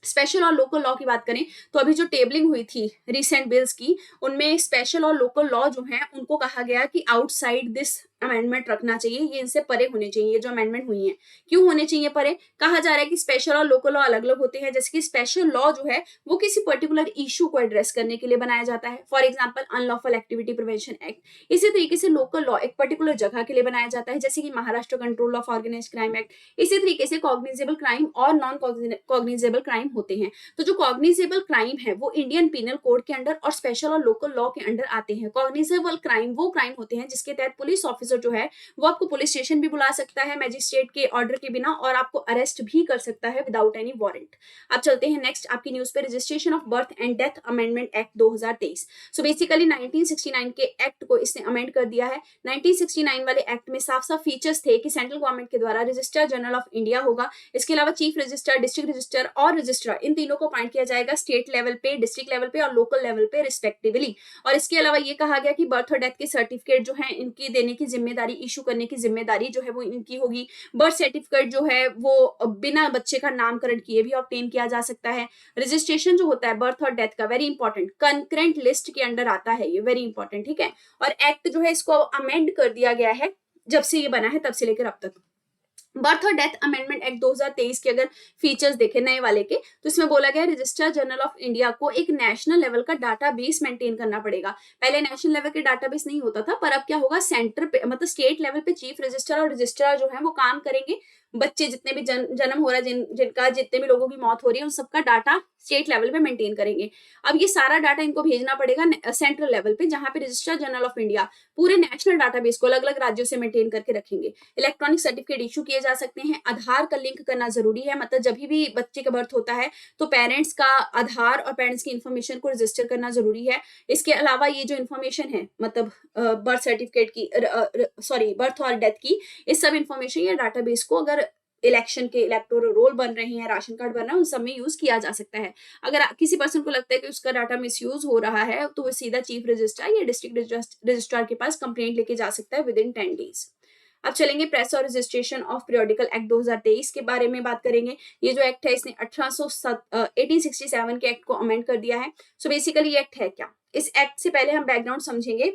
स्पेशल और लोकल लॉ की बात करें तो अभी जो टेबलिंग हुई थी रिसेंट बिल्स की, उनमें स्पेशल और लोकल लॉ जो है उनको कहा गया कि आउटसाइड दिस अमेंडमेंट रखना चाहिए, ये इनसे परे होने चाहिए। ये जो अमेंडमेंट हुई है क्यों होने चाहिए परे? कहा जा रहा है कि स्पेशल और लोकल लॉ अलग अलग होते हैं, जैसे कि स्पेशल लॉ जो है वो किसी पर्टिकुलर इशू को एड्रेस करने के लिए बनाया जाता है, for example unlawful activity prevention act. इसी तरीके से लोकल लॉ एक पर्टिकुलर जगह के लिए बनाया जाता है, जैसे कि Maharashtra control of organised crime act. इसी तरीके से कॉग्निजेबल क्राइम और नॉन कॉग्निजेबल क्राइम होते हैं। तो जो कॉग्निजेबल क्राइम है वो इंडियन पीनल कोड के अंडर और स्पेशल और लोकल लॉ के अंडर आते हैं। कॉग्निजेबल क्राइम वो क्राइम होते हैं जिसके तहत पुलिस ऑफिसर जो है वो आपको पुलिस स्टेशन भी बुला सकता है मैजिस्ट्रेट के ऑर्डर के बिना, और आपको अरेस्ट भी कर सकता है विदाउट एनी वारंट। अब चलते हैं नेक्स्ट आपकी न्यूज पे, registration of birth and death amendment act 2023। So basically 1969 के एक्ट को इसने अमेंड कर दिया है। 1969 वाले एक्ट में साफ साफ फीचर्स थे कि सेंट्रल गवर्नमेंट के द्वारा रजिस्ट्रार जनरल ऑफ इंडिया होगा, इसके अलावा चीफ रजिस्ट्रार, डिस्ट्रिक्ट रजिस्ट्रार और रजिस्ट्रार, इन तीनों को अपॉइंट किया जाएगा स्टेट लेवल पे, डिस्ट्रिक्ट लेवल पे और लोकल लेवल पे रिस्पेक्टिवली। और इसके अलावा ये कहा गया कि बर्थ और डेथ के सर्टिफिकेट जो है इनकी देने की जिम्मेदारी, इशू करने की जिम्मेदारी जो है वो इनकी होगी। बर्थ सर्टिफिकेट जो है वो बिना बच्चे का नामकरण किए भी ऑब्टेन किया जा सकता है। रजिस्ट्रेशन जो होता है बर्थ और डेथ का, वेरी इंपॉर्टेंट, कंकरेंट लिस्ट के अंडर आता है, ये वेरी इंपॉर्टेंट, ठीक है। और एक्ट जो है इसको अमेंड कर दिया गया है जब से ये बना है तब से लेकर अब तक। बर्थ और डेथ अमेंडमेंट एक्ट 2023 के अगर फीचर्स देखें नए वाले के, तो इसमें बोला गया रजिस्ट्रार जनरल ऑफ इंडिया को एक नेशनल लेवल का डाटाबेस मेंटेन करना पड़ेगा। पहले नेशनल लेवल के डाटाबेस नहीं होता था, पर अब क्या होगा, सेंटर पे मतलब स्टेट लेवल पे चीफ रजिस्ट्रार और रजिस्ट्रार जो है वो काम करेंगे। बच्चे जितने भी जन्म हो रहा है, जिनका जितने भी लोगों की मौत हो रही है, उन सबका डाटा स्टेट लेवल पे मेंटेन करेंगे। अब ये सारा डाटा इनको भेजना पड़ेगा सेंट्रल लेवल पे, जहां पे रजिस्ट्रार जनरल ऑफ इंडिया पूरे नेशनल डाटाबेस को अलग अलग राज्यों से मेंटेन करके रखेंगे। इलेक्ट्रॉनिक सर्टिफिकेट इशू किए जा सकते हैं। आधार का लिंक करना जरूरी है, मतलब जब भी बच्चे का बर्थ होता है तो पेरेंट्स का आधार और पेरेंट्स की इन्फॉर्मेशन को रजिस्टर करना जरूरी है। इसके अलावा ये जो इन्फॉर्मेशन है मतलब बर्थ सर्टिफिकेट की, सॉरी बर्थ और डेथ की, इस सब इन्फॉर्मेशन या डाटाबेस को अगर इलेक्शन के इलेक्टोरल रोल बन रहे हैं, राशन कार्ड बन रहा है, उन सब में यूज किया जा सकता है। अगर किसी पर्सन को लगता है कि उसका डाटा मिसयूज हो रहा है तो वो सीधा चीफ रजिस्ट्रार या डिस्ट्रिक्ट रजिस्ट्रार के पास कंप्लेंट लेके जा सकता है विद इन 10 days। अब चलेंगे प्रेस और रजिस्ट्रेशन ऑफ पीरियोडिकल एक्ट 2023 के बारे में बात करेंगे। ये जो एक्ट है इसने 1867 के एक्ट को अमेंड कर दिया है। सो बेसिकली ये एक्ट है क्या, इस एक्ट से पहले हम बैकग्राउंड समझेंगे।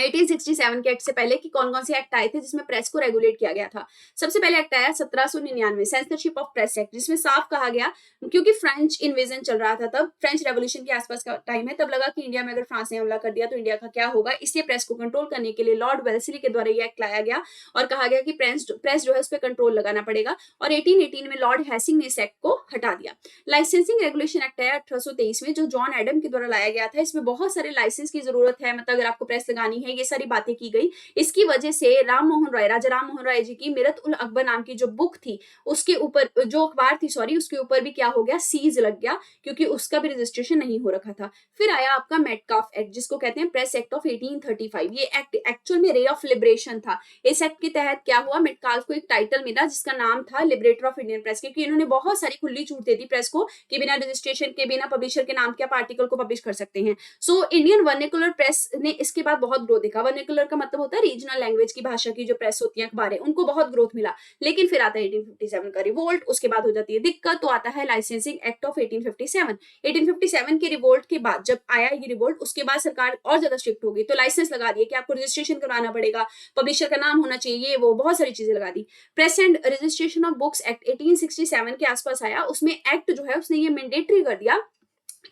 1867 के एक्ट से पहले कि कौन कौन से एक्ट आए थे जिसमें प्रेस को रेगुलेट किया गया था। सबसे पहले एक्ट आया 1799 सेंसरशिप ऑफ प्रेस एक्ट, जिसमें साफ कहा गया, क्योंकि फ्रेंच इन्वेजन चल रहा था तब, फ्रेंच रेवोल्यूशन के आसपास का टाइम है, तब लगा कि इंडिया में अगर फ्रांस ने हमला कर दिया तो इंडिया का क्या होगा, इसलिए प्रेस को कंट्रोल करने के लिए लॉर्ड वेल्सली के द्वारा ये एक्ट लाया गया और कहा गया कि प्रेस जो है उस पर कंट्रोल लगाना पड़ेगा, और 1818 में लॉर्ड हैसिंग ने इस एक्ट को हटा दिया। लाइसेंसिंग रेगुलेशन एक्ट आया 1823 में, जो जॉन एडम के द्वारा लाया गया था। इसमें बहुत सारे लाइसेंस की जरूरत है, मतलब अगर आपको प्रेस लगानी है, ये सारी बातें की गई। इसकी वजह से राजा राम मोहन राय जी की मिरत उल अकबर नाम की जो बुक थी, उसके ऊपर जो अखबार थी सॉरी, उसके ऊपर भी क्या हो गया, सीज लग गया, क्योंकि उसका भी रजिस्ट्रेशन नहीं हो रखा था। फिर आया आपका मेटकाफ एक्ट, जिसको कहते हैं प्रेस एक्ट ऑफ 1835। ये एक्ट एक्चुअल में रे ऑफ लिबरेशन था। इस एक्ट के तहत क्या हुआ, मेटकाफ को एक टाइटल मिला जिसका नाम था लिबरेटर ऑफ इंडियन प्रेस, क्योंकि इन्होंने बहुत सारी खुली छूट दे दी प्रेस को कि बिना रजिस्ट्रेशन के, बिना पब्लिशर के नाम के आप आर्टिकल को पब्लिश कर सकते हैं। सो इंडियन वर्निकुलर प्रेस ने इसके बाद बहुत ग्रोथ देखा। वर्निकुलर का मतलब होता है रीजनल लैंग्वेज की भाषा की जो प्रेस होती है, अखबारें, उनको बहुत ग्रोथ मिला। लेकिन फिर आता है 1857 का रिवोल्ट, उसके बाद हो जाती है दिक्कत, तो आता है लाइसेंसिंग एक्ट ऑफ 1857। 1857 के रिवोल्ट के बाद जब आया ये रिवोल्ट, उसके बाद सरकार और ज्यादा स्ट्रिक्ट हो गई, तो लाइसेंस लगा दिए कि आपको रजिस्ट्रेशन करवाना पड़ेगा, पब्लिशर का नाम होना चाहिए, वो बहुत सारी चीजें लगा दी। Press and registration of books act 1867 के आसपास आया। उसमें एक्ट जो है उसने ये मैंडेटरी कर दिया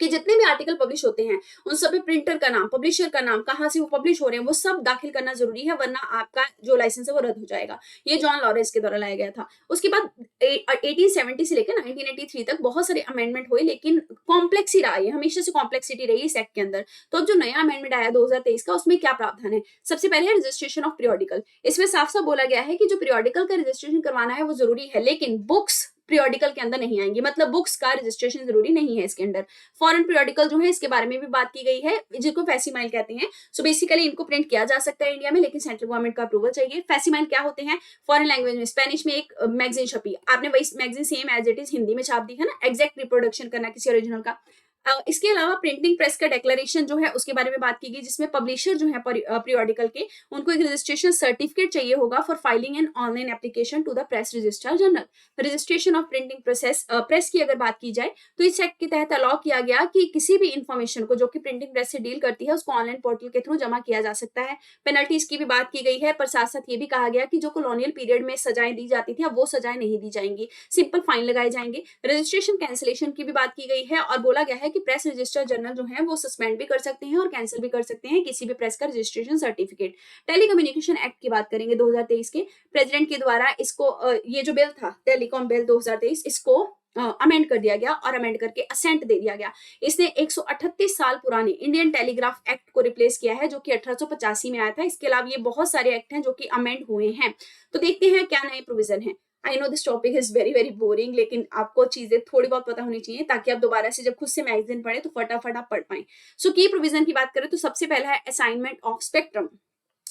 कि जितने भी आर्टिकल पब्लिश होते हैं उन सब पे प्रिंटर का नाम, पब्लिशर का नाम, कहाँ से वो पब्लिश हो रहे हैं, वो सब दाखिल करना जरूरी है, वरना आपका जो लाइसेंस है वो रद्द हो जाएगा। ये जॉन लॉरेंस के द्वारा लाया गया था। उसके बाद 1870 से लेकर 1983 तक बहुत सारे अमेंडमेंट हुए, लेकिन कॉम्प्लेक्स ही रहा, ये हमेशा से कॉम्प्लेक्सिटी रही इस एक्ट के अंदर। तो अब जो नया अमेंडमेंट आया 2023 का, उसमें क्या प्रावधान है, सबसे पहले रजिस्ट्रेशन ऑफ पीरियोडिकल। इसमें साफ साफ बोला गया है कि जो पीरियोडिकल का रजिस्ट्रेशन करवाना है वो जरूरी है, लेकिन बुक्स पीरियोडिकल के अंदर नहीं आएंगी, मतलब बुक्स का रजिस्ट्रेशन जरूरी नहीं है इसके अंदर। फॉरेन पीरियोडिकल जो है इसके बारे में भी बात की गई है, जिनको फैसीमाइल कहते हैं। सो बेसिकली इनको प्रिंट किया जा सकता है इंडिया में, लेकिन सेंट्रल गवर्नमेंट का अप्रूवल चाहिए। फैसीमाइल क्या होते हैं, फॉरेन लैंग्वेज में, स्पेनिश में एक मैगजीन छपी, आपने वही magazine same as it is Hindi में छाप दी है ना, एग्जैक्ट रिप्रोडक्शन करना किसी ओरिजिनल का। इसके अलावा प्रिंटिंग प्रेस का डिक्लेरेशन जो है उसके बारे में बात की गई, जिसमें पब्लिशर जो है पीरियोडिकल के, उनको एक रजिस्ट्रेशन सर्टिफिकेट चाहिए होगा for filing an online application to the press registrar general. Registration of printing process press की अगर बात की जाए तो इस एक्ट के तहत अलाउ किया गया कि किसी भी इंफॉर्मेशन को जो कि प्रिंटिंग प्रेस से डील करती है उसको ऑनलाइन पोर्टल के थ्रू जमा किया जा सकता है। पेनल्टीज की भी बात की गई है, पर साथ साथ ये भी कहा गया कि जो कॉलोनियल पीरियड में सजाएं दी जाती थी अब वो सजाएं नहीं दी जाएंगी, सिंपल फाइन लगाए जाएंगे। रजिस्ट्रेशन कैंसिलेशन की भी बात की गई है और बोला गया है कि प्रेस रजिस्ट्रार जनरल जो है वो सस्पेंड भी कर सकते हैं और कैंसिल भी कर सकते हैं किसी भी प्रेस का रजिस्ट्रेशन सर्टिफिकेट। टेलीकम्युनिकेशन एक्ट की बात करेंगे 2023 के, प्रेसिडेंट के द्वारा इसको ये जो बिल था टेलीकॉम बिल 2023, इसको अमेंड कर दिया गया और अमेंड करके असेंट दे दिया गया। इसने 138 साल पुराने इंडियन टेलीग्राफ एक्ट को रिप्लेस किया है जो कि 1885 में आया था। इसके अलावा ये बहुत सारे एक्ट हैं जो कि अमेंड हुए हैं। तो देखते हैं क्या नए प्रोविजन है। I know this topic is very very boring, लेकिन आपको चीजें थोड़ी बहुत पता होनी चाहिए ताकि आप दोबारा से जब खुद से मैगजीन पढ़े तो फटाफट आप पढ़ पाए। सो की प्रोविजन की बात करें तो सबसे पहला है assignment of spectrum.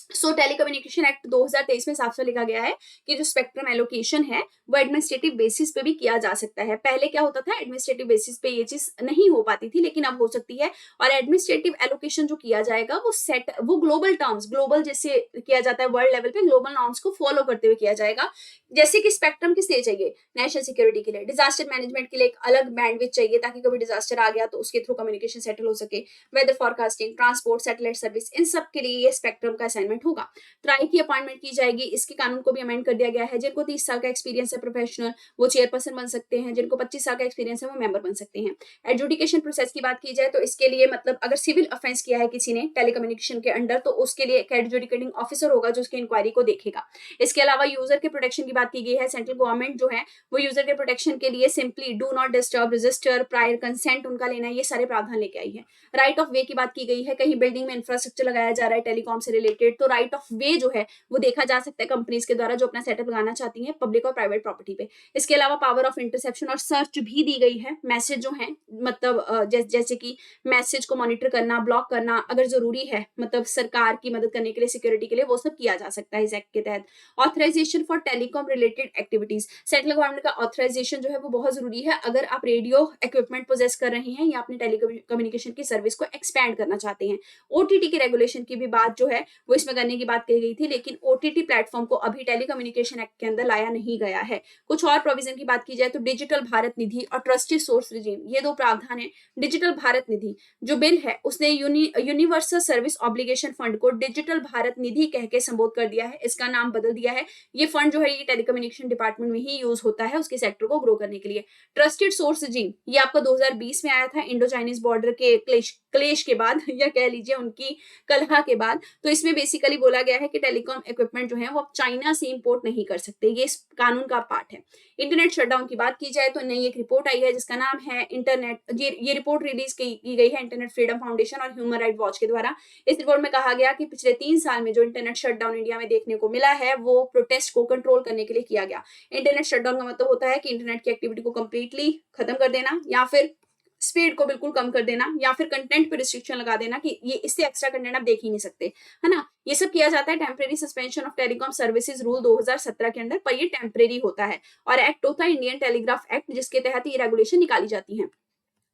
So telecommunication act 2023 में साफ साफ लिखा गया है कि जो स्पेक्ट्रम एलोकेशन है वो एडमिनिस्ट्रेटिव बेसिस पे भी किया जा सकता है। पहले क्या होता था, एडमिनिस्ट्रेटिव बेसिस पे ये चीज नहीं हो पाती थी, लेकिन अब हो सकती है। और एडमिनिस्ट्रेटिव एलोकेशन जो किया जाएगा वो ग्लोबल टर्म्स, ग्लोबल जैसे किया जाता है वर्ल्ड लेवल पे, ग्लोबल नॉर्म्स को फॉलो करते हुए किया जाएगा। जैसे कि स्पेक्ट्रम किस लिए चाहिए, नेशनल सिक्योरिटी के लिए, डिजास्टर मैनेजमेंट के लिए एक अलग बैंडविड्थ चाहिए ताकि कभी डिजास्टर आ गया तो उसके थ्रू कम्युनिकेशन सेटल हो सके, weather forecasting, transport, satellite service, इन सब के लिए ये स्पेक्ट्रम का असाइनमेंट होगा। ट्राई की अपॉइंटमेंट की जाएगी, इसके कानून को भी अमेंड कर दिया गया है। जिनको 30 साल का एक्सपीरियंस है प्रोफेशनल वो चेयरपर्सन बन सकते हैं, जिनको 25 साल का एक्सपीरियंस है वो मेंबर बन सकते हैं। एडजुडिकेशन प्रोसेस की बात की जाए तो इसके लिए मतलब अगर सिविल ऑफेंस किया है किसी ने टेलीकम्युनिकेशन के अंडर तो उसके लिए एक एडजुडिकेटिंग ऑफिसर होगा जो उसकी इंक्वायरी को देखेगा। इसके अलावा यूजर के प्रोटेक्शन की बात की गई है। सेंट्रल गवर्नमेंट जो है वो यूजर के प्रोटेक्शन के लिए simply do not disturb register, prior consent उनका लेना है, ये सारे प्रावधान लेके आई है। राइट ऑफ वे की बात की गई है, कहीं बिल्डिंग में इंफ्रास्ट्रक्चर लगाया जा रहा है टेलीकॉम से रिलेटेड तो राइट ऑफ वे जो है वो देखा जा सकता है कंपनीज के द्वारा जो अपना सेटअप लगाना चाहती हैं पब्लिक और प्राइवेट प्रॉपर्टी पे। इसके अलावा पावर ऑफ इंटरसेप्शन और सर्च भी दी गई है। मैसेज जो है मतलब जैसे कि मैसेज को मॉनिटर करना, ब्लॉक करना अगर जरूरी है, मतलब सरकार की मदद करने के लिए, सिक्योरिटी के लिए, वो सब किया जा सकता है इस एक्ट के तहत। Authorisation for telecom related activities, central government का ऑथराइजेशन जो है वो बहुत जरूरी है। अगर आप रेडियो इक्विपमेंट पोजेस कर रहे हैं या अपनी टेलीकम्युनिकेशन की सर्विस को एक्सपैंड करना चाहते हैं। ओटीटी के रेगुलेशन की भी बात जो है वो इसमें करने की बात कही गई थी, लेकिन ओटीटी प्लेटफॉर्म को अभी टेलीकम्युनिकेशन एक्ट के अंदर लाया नहीं गया है। कुछ और प्रोविजन की बात की जाए तो डिजिटल भारत निधि और ट्रस्टी सोर्स रिजीम, ये दो प्रावधान है। डिजिटल भारत निधि जो बिल है उसने यूनिवर्सल सर्विस ऑब्लिगेशन फंड को डिजिटल भारत निधि कह के संबोधित कर दिया है, इसका नाम बदल दिया है। ये फंड जो है ये टेलीकम्युनिकेशन डिपार्टमेंट में ही यूज होता है उसके सेक्टर को ग्रो करने के लिए। ट्रस्टेड सोर्स रिजीम ये आपका 2020 में आया था, इंडो चाइनीज बॉर्डर के क्लेश के बाद या कह लीजिए उनकी कलह के बाद। तो इसमें बेसिकली बोला गया है कि टेलीकॉम इक्विपमेंट जो है वो आप चाइना से इंपोर्ट नहीं कर सकते, ये इस कानून का पार्ट है। इंटरनेट शटडाउन की बात की जाए तो नई एक रिपोर्ट आई है जिसका नाम है इंटरनेट, ये रिपोर्ट रिलीज की गई है इंटरनेट फ्रीडम फाउंडेशन और ह्यूमन राइट वॉच के द्वारा। इस रिपोर्ट में कहा गया कि पिछले 3 साल में जो इंटरनेट शटडाउन इंडिया में देखने को मिला है वो प्रोटेस्ट को कंट्रोल करने के लिए किया गया। इंटरनेट शटडाउन का मतलब होता है कि इंटरनेट की एक्टिविटी को कंप्लीटली खत्म कर देना, या फिर स्पीड को बिल्कुल कम कर देना, या फिर कंटेंट पे रिस्ट्रिक्शन लगा देना कि ये इससे एक्स्ट्रा कंटेंट आप देख ही नहीं सकते, है ना। ये सब किया जाता है temporary suspension of telecom services rule 2017 के अंदर, पर ये टेम्परेरी होता है। और एक्ट होता है इंडियन टेलीग्राफ एक्ट, जिसके तहत ये रेगुलेशन निकाली जाती है।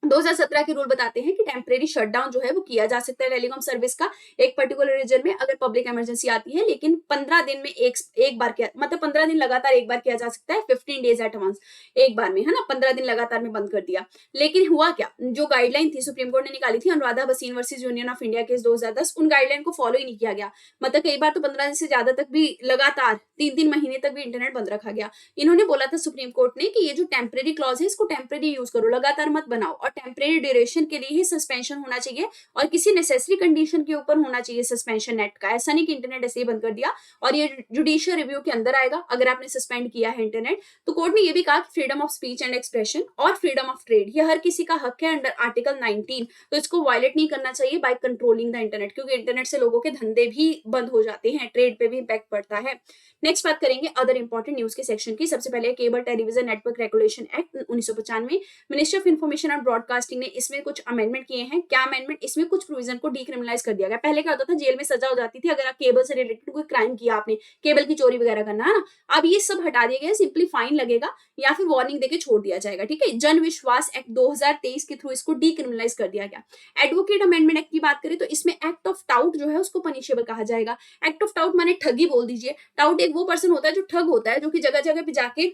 2017 के रूल बताते हैं कि टेम्परेरी शटडाउन जो है वो किया जा सकता है टेलीकॉम सर्विस का एक पर्टिकुलर रीजन में अगर पब्लिक इमरजेंसी आती है, लेकिन 15 दिन में एक बार किया, मतलब 15 दिन लगातार एक बार किया जा सकता है, 15 डेज एट वंस एक बार में, है ना। 15 दिन लगातार में बंद कर दिया। लेकिन हुआ क्या, जो गाइडलाइन थी सुप्रीम कोर्ट ने निकाली थी Anuradha Bhasin versus union of India case 2010, उन गाइडलाइन को फॉलो ही नहीं किया गया। मतलब कई बार तो 15 दिन से ज्यादा तक भी लगातार 3-3 महीने तक भी इंटरनेट बंद रखा गया। इन्होंने बोला था सुप्रीम कोर्ट ने कि ये जो टेम्परेरी क्लॉज है इसको टेम्परेरी यूज करो, लगातार मत बनाओ, और टेम्परेरी ड्यूरेशन के लिए ही सस्पेंशन होना चाहिए और किसी नेसेसरी कंडीशन के ऊपर होना चाहिए सस्पेंशन नेट का। ऐसा नहीं कि इंटरनेट ऐसे ही बंद कर दिया और ये जुडिशियल रिव्यू के अंदर आएगा अगर आपने सस्पेंड किया है इंटरनेट। तो कोर्ट ने ये भी कहा कि freedom of speech and expression और फ्रीडम ऑफ ट्रेड ये हर किसी का हक है अंडर आर्टिकल 19, तो इसको वायलेट नहीं करना चाहिए बाय कंट्रोलिंग द इंटरनेट, क्योंकि इंटरनेट से लोगों के धंधे भी बंद हो जाते हैं, ट्रेड पे भी इम्पैक्ट पड़ता है। नेक्स्ट बात करेंगे अदर इंपॉर्टेंट न्यूज के सेक्शन की। सबसे पहले cable television network regulation act 1995, ministry of information and broadcasting ने इसमें कुछ अमेंडमेंट किए हैं। क्या अमेंडमेंट, इसमें कुछ प्रोविजन को डीक्रिमिनलाइज कर दिया गया। पहले क्या होता था, जेल में सजा हो जाती थी अगर आप केबल से रिलेटेड कोई क्राइम किया, आपने केबल की चोरी वगैरह करना, है ना। अब ये सब हटा दिया गया, सिंपली फाइन लगेगा या फिर वार्निंग देके छोड़ दिया जाएगा, ठीक है। जन विश्वास एक्ट 2023 के थ्रू इसको डीक्रिमिनलाइज कर दिया गया। एडवोकेट अमेंडमेंट एक्ट की बात करें तो इसमें एक्ट ऑफ टाउट जो है उसको पनिशेबल कहा जाएगा। एक्ट ऑफ टाउट माने ठगी बोल दीजिए। टाउट एक वो पर्सन होता है जो ठग होता है, जो कि जगह जगह पे जाके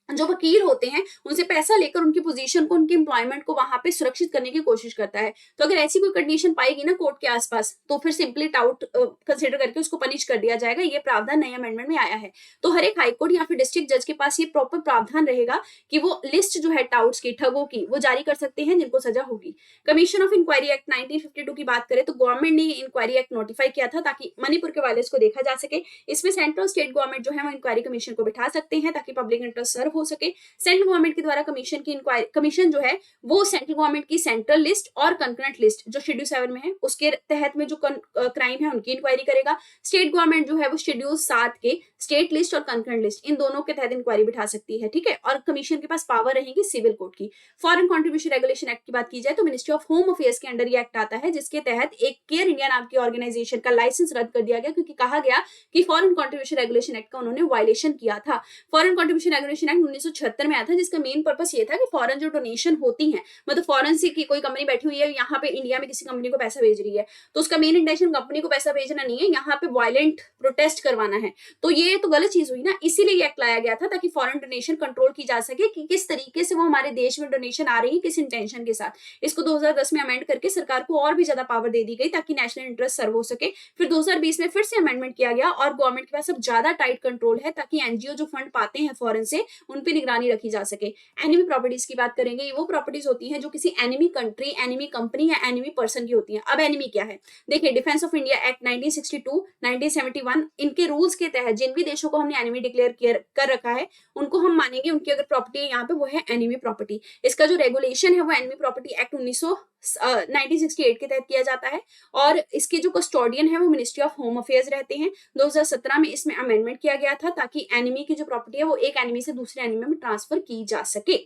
जो वकील होते हैं उनसे पैसा लेकर उनकी पोजीशन को, उनकी एम्प्लॉयमेंट को वहां पे सुरक्षित करने की कोशिश करता है। तो अगर ऐसी कोई कंडीशन पाएगी ना कोर्ट के आसपास तो फिर सिंपली टाउट कंसीडर करके उसको पनिश कर दिया जाएगा। ये प्रावधान नए अमेंडमेंट में आया है। तो हर एक हाईकोर्ट या फिर डिस्ट्रिक्ट जज के पास ये प्रॉपर प्रावधान रहेगा कि वो लिस्ट जो है टाउट्स की, ठगों की, वो जारी कर सकते हैं जिनको सजा होगी। कमीशन ऑफ इंक्वायरी एक्ट 1952 की बात करें तो गवर्नमेंट ने इंक्वायरी एक्ट नोटिफाई किया था ताकि मणिपुर के वायलेंस को देखा जा सके। इसमें सेंट्रल स्टेट गवर्नमेंट जो है वो इंक्वायरी कमीशन को बिठा सकते हैं ताकि पब्लिक इंटरेस्ट सर्व हो सके। सेंट्रल गवर्नमेंट के द्वारा कमीशन जो है वो सेंट्रल गवर्नमेंट की सेंट्रल लिस्ट और कंकरेंट लिस्ट जो शेड्यूल 7 में है उसके तहत में जो क्राइम है उनकी इंक्वायरी करेगा। स्टेट गवर्नमेंट जो है वो शेड्यूल 7 के स्टेट लिस्ट और कंकरेंट लिस्ट इन दोनों के तहत इंक्वायरी बिठा सकती है, ठीक है। और कमीशन के पास पावर रहेगी सिविल कोर्ट की। फॉरेन कंट्रीब्यूशन रेगुलेशन एक्ट की बात की जाए तो मिनिस्ट्री ऑफ होम अफेयर्स के अंडर ये एक्ट आता है, जिसके तहत एक केयर इंडिया नाम की ऑर्गेनाइजेशन का लाइसेंस रद्द कर दिया गया क्योंकि कहा गया कि फॉरेन कंट्रीब्यूशन रेगुलेशन एक्ट का उन्होंने वायलेशन किया था। फॉरेन कंट्रीब्यूशन रेगुलेशन एक्ट 1976 में आया था, जिसका मेन पर्पस ये था कि फॉरेन जो डोनेशन होती है, मतलब फॉरेन से की कोई कंपनी बैठी हुई है यहाँ पे इंडिया में किसी कंपनी को पैसा भेज रही है, तो उसका मेन इंटेंशन कंपनी को पैसा भेजना नहीं है, यहाँ पे वायलेंट प्रोटेस्ट करवाना है। तो ये तो गलत चीज हुई ना, इसीलिए एक्ट लाया गया था ताकि फॉरेन डोनेशन कंट्रोल की जा सके कि किस तरीके से वो हमारे देश में डोनेशन आ रही है, किस इंटेंशन के साथ। इसको 2010 में अमेंड करके सरकार को और भी ज्यादा पावर दे दी गई ताकि नेशनल इंटरेस्ट सर्व हो सके। फिर 2020 में फिर से अमेंडमेंट किया गया और गवर्नमेंट के पास अब ज्यादा टाइट कंट्रोल है ताकि एनजीओ जो फंड पाते हैं फॉरेन से उन पर निगरानी रखी जा सके। एनिमी प्रॉपर्टीज की बात करेंगे, ये वो प्रॉपर्टीज होती हैं जो किसी एनिमी कंट्री, एनिमी कंपनी या एनिमी पर्सन की होती हैं। अब एनिमी क्या है, देखिए डिफेंस ऑफ इंडिया एक्ट 1962, 1971 इनके रूल्स के तहत जिन भी देशों को हमने एनिमी डिक्लेयर कर रखा है उनको हम मानेंगे उनकी अगर प्रॉपर्टी है यहाँ पे वो है एनिमी प्रॉपर्टी। इसका जो रेगुलेशन है वो एनिमी प्रॉपर्टी एक्ट 1968 के तहत किया जाता है और इसके जो कस्टोडियन है वो मिनिस्ट्री ऑफ होम अफेयर्स रहते हैं। 2017 में इसमें अमेंडमेंट किया गया था ताकि एनिमी की जो प्रॉपर्टी है वो एक एनिमी से दूसरे एनिमी में ट्रांसफर की जा सके।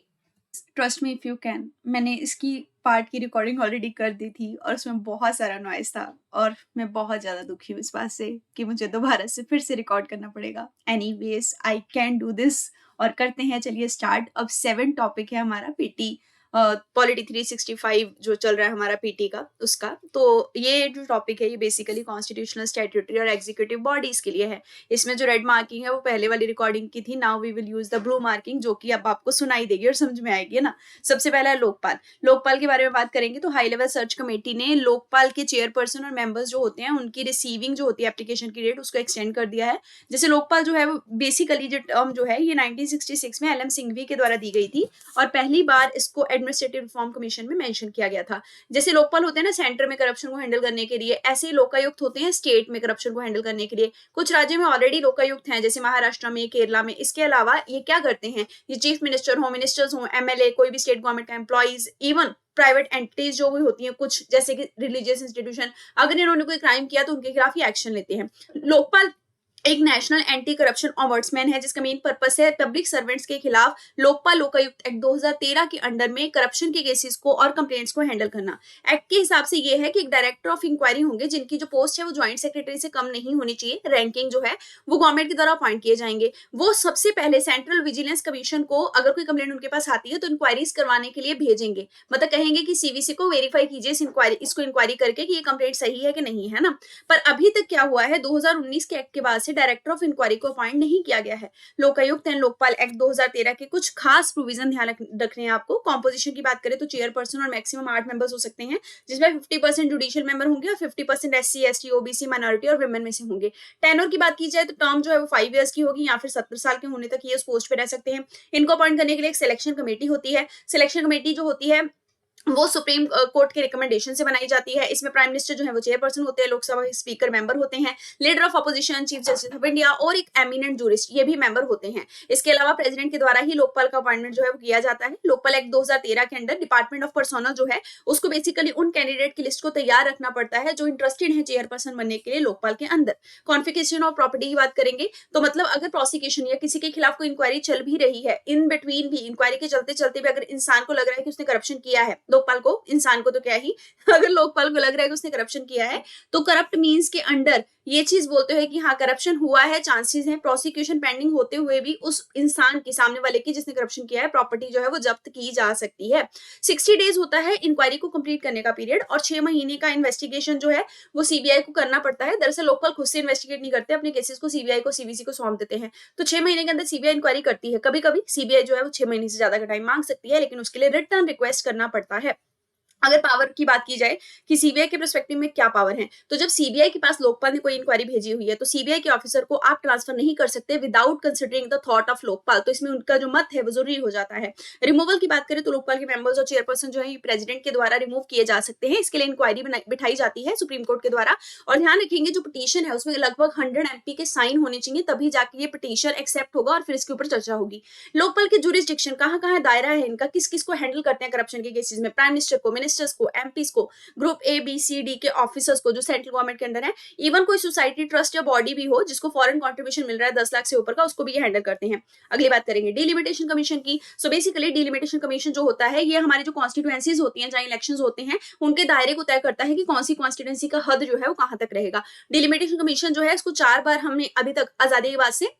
Trust me if you can, मैंने इसकी पार्ट की रिकॉर्डिंग ऑलरेडी कर दी थी और उसमें बहुत सारा नॉइस था और मैं बहुत ज़्यादा दुखी हूँ इस बात से कि मुझे दोबारा से फिर से रिकॉर्ड करना पड़ेगा। Anyways I can do this और करते हैं, चलिए स्टार्ट। अब 7 टॉपिक है हमारा पीटी पॉलिटी 365 जो चल रहा है हमारा पीटी का उसका। तो ये जो टॉपिक है ये बेसिकली कॉन्स्टिट्यूशनल, स्टैट्यूटरी और एग्जीक्यूटिव बॉडीज के लिए है। इसमें जो रेड मार्किंग है वो पहले वाली रिकॉर्डिंग की थी, now we will use the blue marking, जो कि अब आपको सुनाई देगी और समझ में आएगी, है ना। सबसे पहला है लोकपाल। लोकपाल के बारे में बात करेंगे तो हाई लेवल सर्च कमेटी ने लोकपाल के चेयरपर्सन और मेंबर्स जो होते हैं उनकी रिसीविंग जो होती है एप्लीकेशन की डेट उसको एक्सटेंड कर दिया है। जैसे लोकपाल जो है वो बेसिकली जो टर्म जो है ये 1966 में एल एम सिंघवी के द्वारा दी गई थी और पहली बार इसको एडमिनिस्ट्रेटिव रिफॉर्म कमीशन में मेंशन किया गया था। जैसे लोकपाल होते हैं ना सेंटर में करप्शन को हैंडल करने के लिए, ऐसे ही लोकायुक्त होते हैं स्टेट में करप्शन को हैंडल करने के लिए। कुछ राज्यों में ऑलरेडी लोकायुक्त हैं जैसे महाराष्ट्र में, केरला में। इसके अलावा ये क्या करते हैं, ये चीफ मिनिस्टर हो, मिनिस्टर्स हो, एमएलए, कोई भी स्टेट गवर्नमेंट का एम्प्लॉइज, इवन प्राइवेट एंटिटीज जो भी होती हैं कुछ जैसे कि रिलीजियस इंस्टीट्यूशन, अगर इन्होंने कोई क्राइम किया तो उनके खिलाफ ही एक्शन लेते हैं। लोकपाल एक नेशनल एंटी करप्शन ऑम्बड्समैन है जिसका मेन पर्पस है पब्लिक सर्वेंट्स के खिलाफ लोकपाल लोकायुक्त एक्ट 2013 के अंडर में करप्शन के केसेस को और कंप्लेंट्स को हैंडल करना। एक्ट के हिसाब से ये है कि एक डायरेक्टर ऑफ इंक्वायरी होंगे जिनकी जो पोस्ट है वो ज्वाइंट सेक्रेटरी से कम नहीं होनी चाहिए, रैंकिंग जो है वो गवर्नमेंट के द्वारा अपॉइंट किए जाएंगे। वो सबसे पहले सेंट्रल विजिलेंस कमीशन को अगर कोई कंप्लेंट उनके पास आती है तो इंक्वायरीज करवाने के लिए भेजेंगे, मतलब कहेंगे कि सीवीसी को वेरीफाई कीजिए इसको इंक्वायरी करके कि ये कंप्लेंट सही है कि नहीं, है ना। पर अभी तक क्या हुआ है, 2019 के एक्ट के बाद से डायरेक्टर ऑफ इंक्वायरी को अपॉइंट नहीं किया गया है। लोकायुक्त एंड लोकपाल एक्ट 2013 के कुछ खास प्रोविजन ध्यान रखने हैं आपको। कॉम्पोजिशन की बात करें तो चेयरपर्सन और मैक्सिमम 8 मेंबर्स हो सकते हैं, जिसमें 50% जुडिशियल मेंबर होंगे और 50% एससी, एसटी, ओबीसी, माइनॉरिटी और वुमेन में से होंगे। टेनर की बात की जाए तो टर्म जो है वो 5 ईयर्स की होगी या फिर 70 साल के होने तक ये उस पोस्ट पे रह सकते हैं। इनको अपॉइंट करने के लिए एक सिलेक्शन कमेटी होती है। सिलेक्शन कमेटी जो होती है वो सुप्रीम कोर्ट के रिकमेंडेशन से बनाई जाती है। इसमें प्राइम मिनिस्टर जो है वो चेयरपर्सन होते हैं, लोकसभा के स्पीकर मेंबर होते हैं, leader of opposition, chief justice of India और एक एमिनेंट जूरिस्ट ये भी मेंबर होते हैं। इसके अलावा प्रेसिडेंट के द्वारा ही लोकपाल का अपॉइंटमेंट जो है वो किया जाता है। लोकपाल एक्ट 2013 के अंडर डिपार्टमेंट ऑफ पर्सोनल जो है उसको बेसिकली उन कैंडिडेट की लिस्ट को तैयार रखना पड़ता है जो इंटरेस्टेड है चेयरपर्सन बनने के लिए लोकपाल के अंदर। कॉन्फिकेशन ऑफ प्रॉपर्टी की बात करेंगे तो मतलब अगर प्रोसिक्यूशन या किसी के खिलाफ कोई इंक्वायरी चल भी रही है, इन बिटवीन भी इंक्वायरी के चलते चलते भी अगर इंसान को लग रहा है कि उसने करप्शन किया है, लोकपाल को, इंसान को तो क्या ही अगर लोकपाल को लग रहा है कि उसने करप्शन किया है तो करप्ट मींस के अंडर ये चीज बोलते हैं कि हाँ करप्शन हुआ है, चांसेस हैं, प्रोसिक्यूशन पेंडिंग होते हुए भी उस इंसान की, सामने वाले की जिसने करप्शन किया है, प्रॉपर्टी जो है वो जब्त की जा सकती है। 60 डेज होता है इंक्वायरी को कंप्लीट करने का पीरियड और 6 महीने का इन्वेस्टिगेशन जो है वो सीबीआई को करना पड़ता है। दरअसल लोकपाल खुद से इन्वेस्टिगेट नहीं करते, अपने केसेस को सीबीआई को, सीवीसी को सौंप देते हैं। तो 6 महीने के अंदर सीबीआई इंक्वायरी करती है। कभी कभी सीबीआई जो है वो 6 महीने से ज्यादा का टाइम मांग सकती है, लेकिन उसके लिए रिटर्न रिक्वेस्ट करना पड़ता है। अगर पावर की बात की जाए कि सीबीआई के पर्सपेक्टिव में क्या पावर है, तो जब सीबीआई के पास लोकपाल ने कोई इंक्वायरी भेजी हुई है तो सीबीआई के ऑफिसर को आप ट्रांसफर नहीं कर सकते without considering the thought of Lokpal. तो इसमें उनका जो मत है वो जरूरी हो जाता है। रिमूवल की बात करें तो लोकपाल के मेंबर्स और चेयरपर्सन जो है प्रेसिडेंट के द्वारा रिमूव किए जा सकते हैं। इसके लिए इंक्वायरी बिठाई जाती है सुप्रीम कोर्ट के द्वारा। और ध्यान रखेंगे जो पिटीशन है उसमें लगभग 100 एमपी के साइन होने चाहिए, तभी जाके ये पिटीशन एक्सेप्ट होगा और फिर इसके ऊपर चर्चा होगी। लोकपाल के जुरिस्डिक्शन कहाँ दायरा है इनका, किस किस को हैंडल करते हैं करप्शन के केसेस में, प्राइम मिनिस्टर को, मिनिस्टर्स को, एमपी को, group A B C D के ऑफिसर्स को जो सेंट्रल गवर्नमेंट के अंदर है, इवन कोई सोसाइटी, ट्रस्ट या बॉडी भी हो जिसको फॉरेन कंट्रीब्यूशन मिल रहा है 10 लाख से ऊपर का, उसको भी ये हैंडल करते हैं। अगली बात करेंगे डिलिमिटेशन कमीशन की। सो बेसिकली डिलिमिटेशन कमीशन जो होता है ये हमारी जो कॉन्स्टिट्यूएंसीज होती हैं जहां इलेक्शंस होते हैं उनके दायरे को तय करता है कि कौन सी कॉन्स्टिट्यूएंसी का हद जो है वो कहां तक रहेगा। डिलिमिटेशन कमीशन जो है इसको 4 बार हमने अभी तक आजादी के बाद से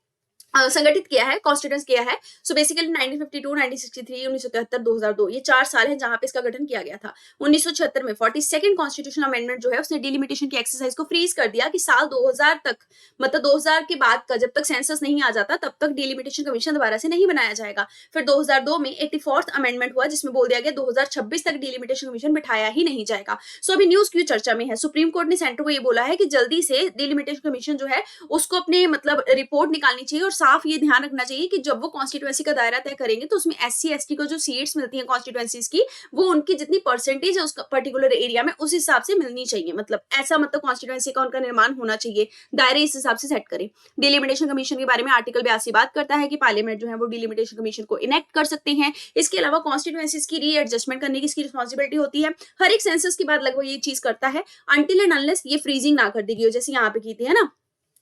संगठित किया है, कॉन्स्टिट्यूएंस किया है। सो बेसिकली 1952, 1963, 1973, 2002 ये 4 साल है जहां पे इसका गठन किया गया था। 1976 में 42nd कॉन्स्टिट्यूशनल अमेंडमेंट जो है उसने डिलिमिटेशन की एक्सरसाइज को फ्रीज कर दिया कि साल 2000 तक, मतलब 2000 के बाद का जब तक सेंसस नहीं आ जाता तब तक डिलिमिटेशन कमीशन दोबारा से नहीं बनाया जाएगा। फिर 2002 में 84th अमेंडमेंट हुआ जिसमें बोल दिया गया 2026 तक डिलिमिटेशन कमीशन बिठाया ही नहीं जाएगा। सो अभी न्यूज क्यों चर्चा में है, सुप्रीम कोर्ट ने सेंटर को ये बोला है कि जल्दी से डिलिमिटेशन कमीशन जो है उसको अपने मतलब रिपोर्ट निकालनी चाहिए और साफ ये ध्यान रखना चाहिए कि जब वो कॉन्स्टिट्यूएंसी का दायरा तय करेंगे तो उसमें एससी एसटी को जो सीट्स मिलती हैं कॉन्स्टिट्यूएंसीज की वो उनकी जितनी परसेंटेज है उस पर्टिकुलर एरिया में उस हिसाब से मिलनी चाहिए। मतलब ऐसा मतलब कॉन्स्टिट्यूएंसी का उनका निर्माण होना चाहिए, दायरे इस हिसाब से सेट करें। डिलिमिटेशन कमीशन के बारे में आर्टिकल 82 बात करता है कि पार्लियामेंट जो है वो डिलिमिटेशन कमीशन को इनेक्ट कर सकते हैं। इसके अलावा कॉन्स्टिट्यूएंसीज की रीएडजस्टमेंट करने की इसकी रिस्पॉन्सिबिलिटी होती है। हर एक सेंसस के बाद लगभग ये चीज करता है अनटिल एंड अनलेस ये फ्रीजिंग ना कर दी गई हो, जैसे यहाँ पे की थी, है ना।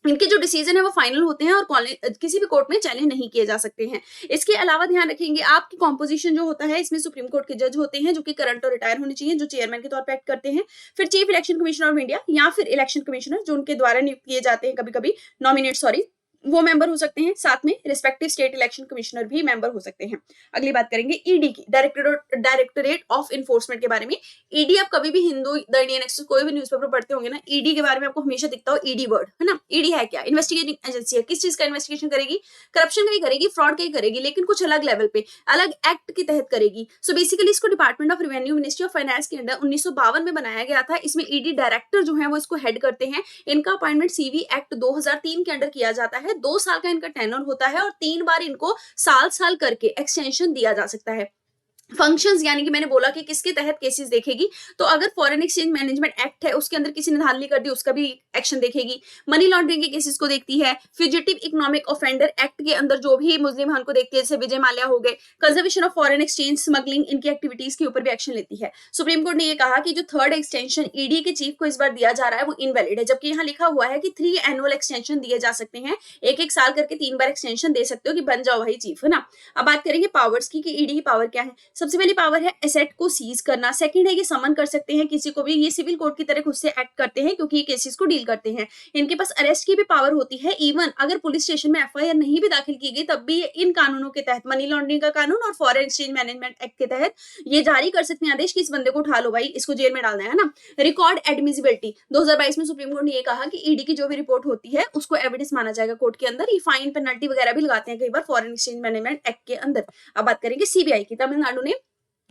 इनके जो डिसीजन है वो फाइनल होते हैं और किसी भी कोर्ट में चैलेंज नहीं किए जा सकते हैं। इसके अलावा ध्यान रखेंगे आपकी कॉम्पोजिशन जो होता है इसमें सुप्रीम कोर्ट के जज होते हैं जो कि करंट और रिटायर होने चाहिए, जो चेयरमैन के तौर पर एक्ट करते हैं। फिर chief election commissioner of India या फिर इलेक्शन कमिश्नर जो उनके द्वारा नियुक्त किए जाते हैं, कभी कभी नॉमिनेट वो मेंबर हो सकते हैं, साथ में रिस्पेक्टिव स्टेट इलेक्शन कमिश्नर भी मेंबर हो सकते हैं। अगली बात करेंगे ईडी की, डायरेक्टोरेट ऑफ इन्फोर्समेंट के बारे में। ईडी आप कभी भी हिंदू, द इंडियन एक्सप्रेस, कोई भी न्यूज़पेपर पढ़ते होंगे ना, ईडी के बारे में आपको हमेशा दिखता हो ईडी वर्ड, है ना। ईडी है क्या? इन्वेस्टिगेटिंग एजेंसी है। किस चीज का इन्वेस्टिगेशन करेगी? करप्शन का ही करेगी, फ्रॉड का ही करेगी, लेकिन कुछ अलग लेवल पे, अलग एक्ट के तहत करेगी। सो बेसिकली इसको department of revenue, ministry of finance के अंडर 1952 में बनाया गया था। इसमें ईडी डायरेक्टर जो है वो इसको हेड करते हैं। इनका अपॉइंटमेंट सीवी एक्ट 2003 के अंडर किया जाता है। 2 साल का इनका टेन्योर होता है और 3 बार इनको साल साल करके एक्सटेंशन दिया जा सकता है। फंक्शंस, यानी कि मैंने बोला कि किसके तहत केसेस देखेगी, तो अगर फॉरेन एक्सचेंज मैनेजमेंट एक्ट है उसके अंदर किसी ने धांधली कर दी, उसका भी एक्शन देखेगी। मनी लॉन्ड्रिंग के केसेस को देखती है। फ्यूजिटिव इकोनॉमिक ऑफेंडर एक्ट के अंदर जो भी मुस्लिम खान को देखती है, जैसे विजय माल्या हो गए, conservation of foreign exchange, smuggling, इनकी एक्टिविटीज के ऊपर भी एक्शन लेती है। सुप्रीम कोर्ट ने यह कहा कि जो थर्ड एक्सटेंशन ईडी के चीफ को इस बार दिया जा रहा है वो इनवैलिड है, जबकि यहाँ लिखा हुआ है कि 3 एनुअल एक्सटेंशन दिए जा सकते हैं, एक एक साल करके 3 बार एक्सटेंशन दे सकते हो कि बन जाओ भाई चीफ, है ना। अब बात करेंगे पावर्स की कि ईडी की पावर क्या है। सबसे पहली पावर है एसेट को सीज करना। सेकंड है ये समन कर सकते हैं किसी को भी, ये सिविल कोर्ट की तरह खुद से एक्ट करते हैं क्योंकि ये केसेस को डील करते हैं। इनके पास अरेस्ट की भी पावर होती है। इवन अगर पुलिस स्टेशन में एफआईआर नहीं भी दाखिल की गई तब भी इन कानूनों के तहत, मनी लॉन्ड्रिंग का कानून और फॉरेन एक्सचेंज मैनेजमेंट एक्ट के तहत, ये जारी कर सकते हैं आदेश कि इस बंदे को उठा लो भाई, इसको जेल में डालना है ना। रिकॉर्ड एडमिसिबिलिटी, 2022 में सुप्रीम कोर्ट ने ये कहा कि ईडी की जो भी रिपोर्ट होती है उसको एविडेंस माना जाएगा कोर्ट के अंदर। ये फाइन पेनल्टी वगैरह भी लगाते हैं कई बार फॉरेन एक्सचेंज मैनेजमेंट एक्ट के अंदर। अब बात करेंगे सीबीआई की। तमिलनाडु ने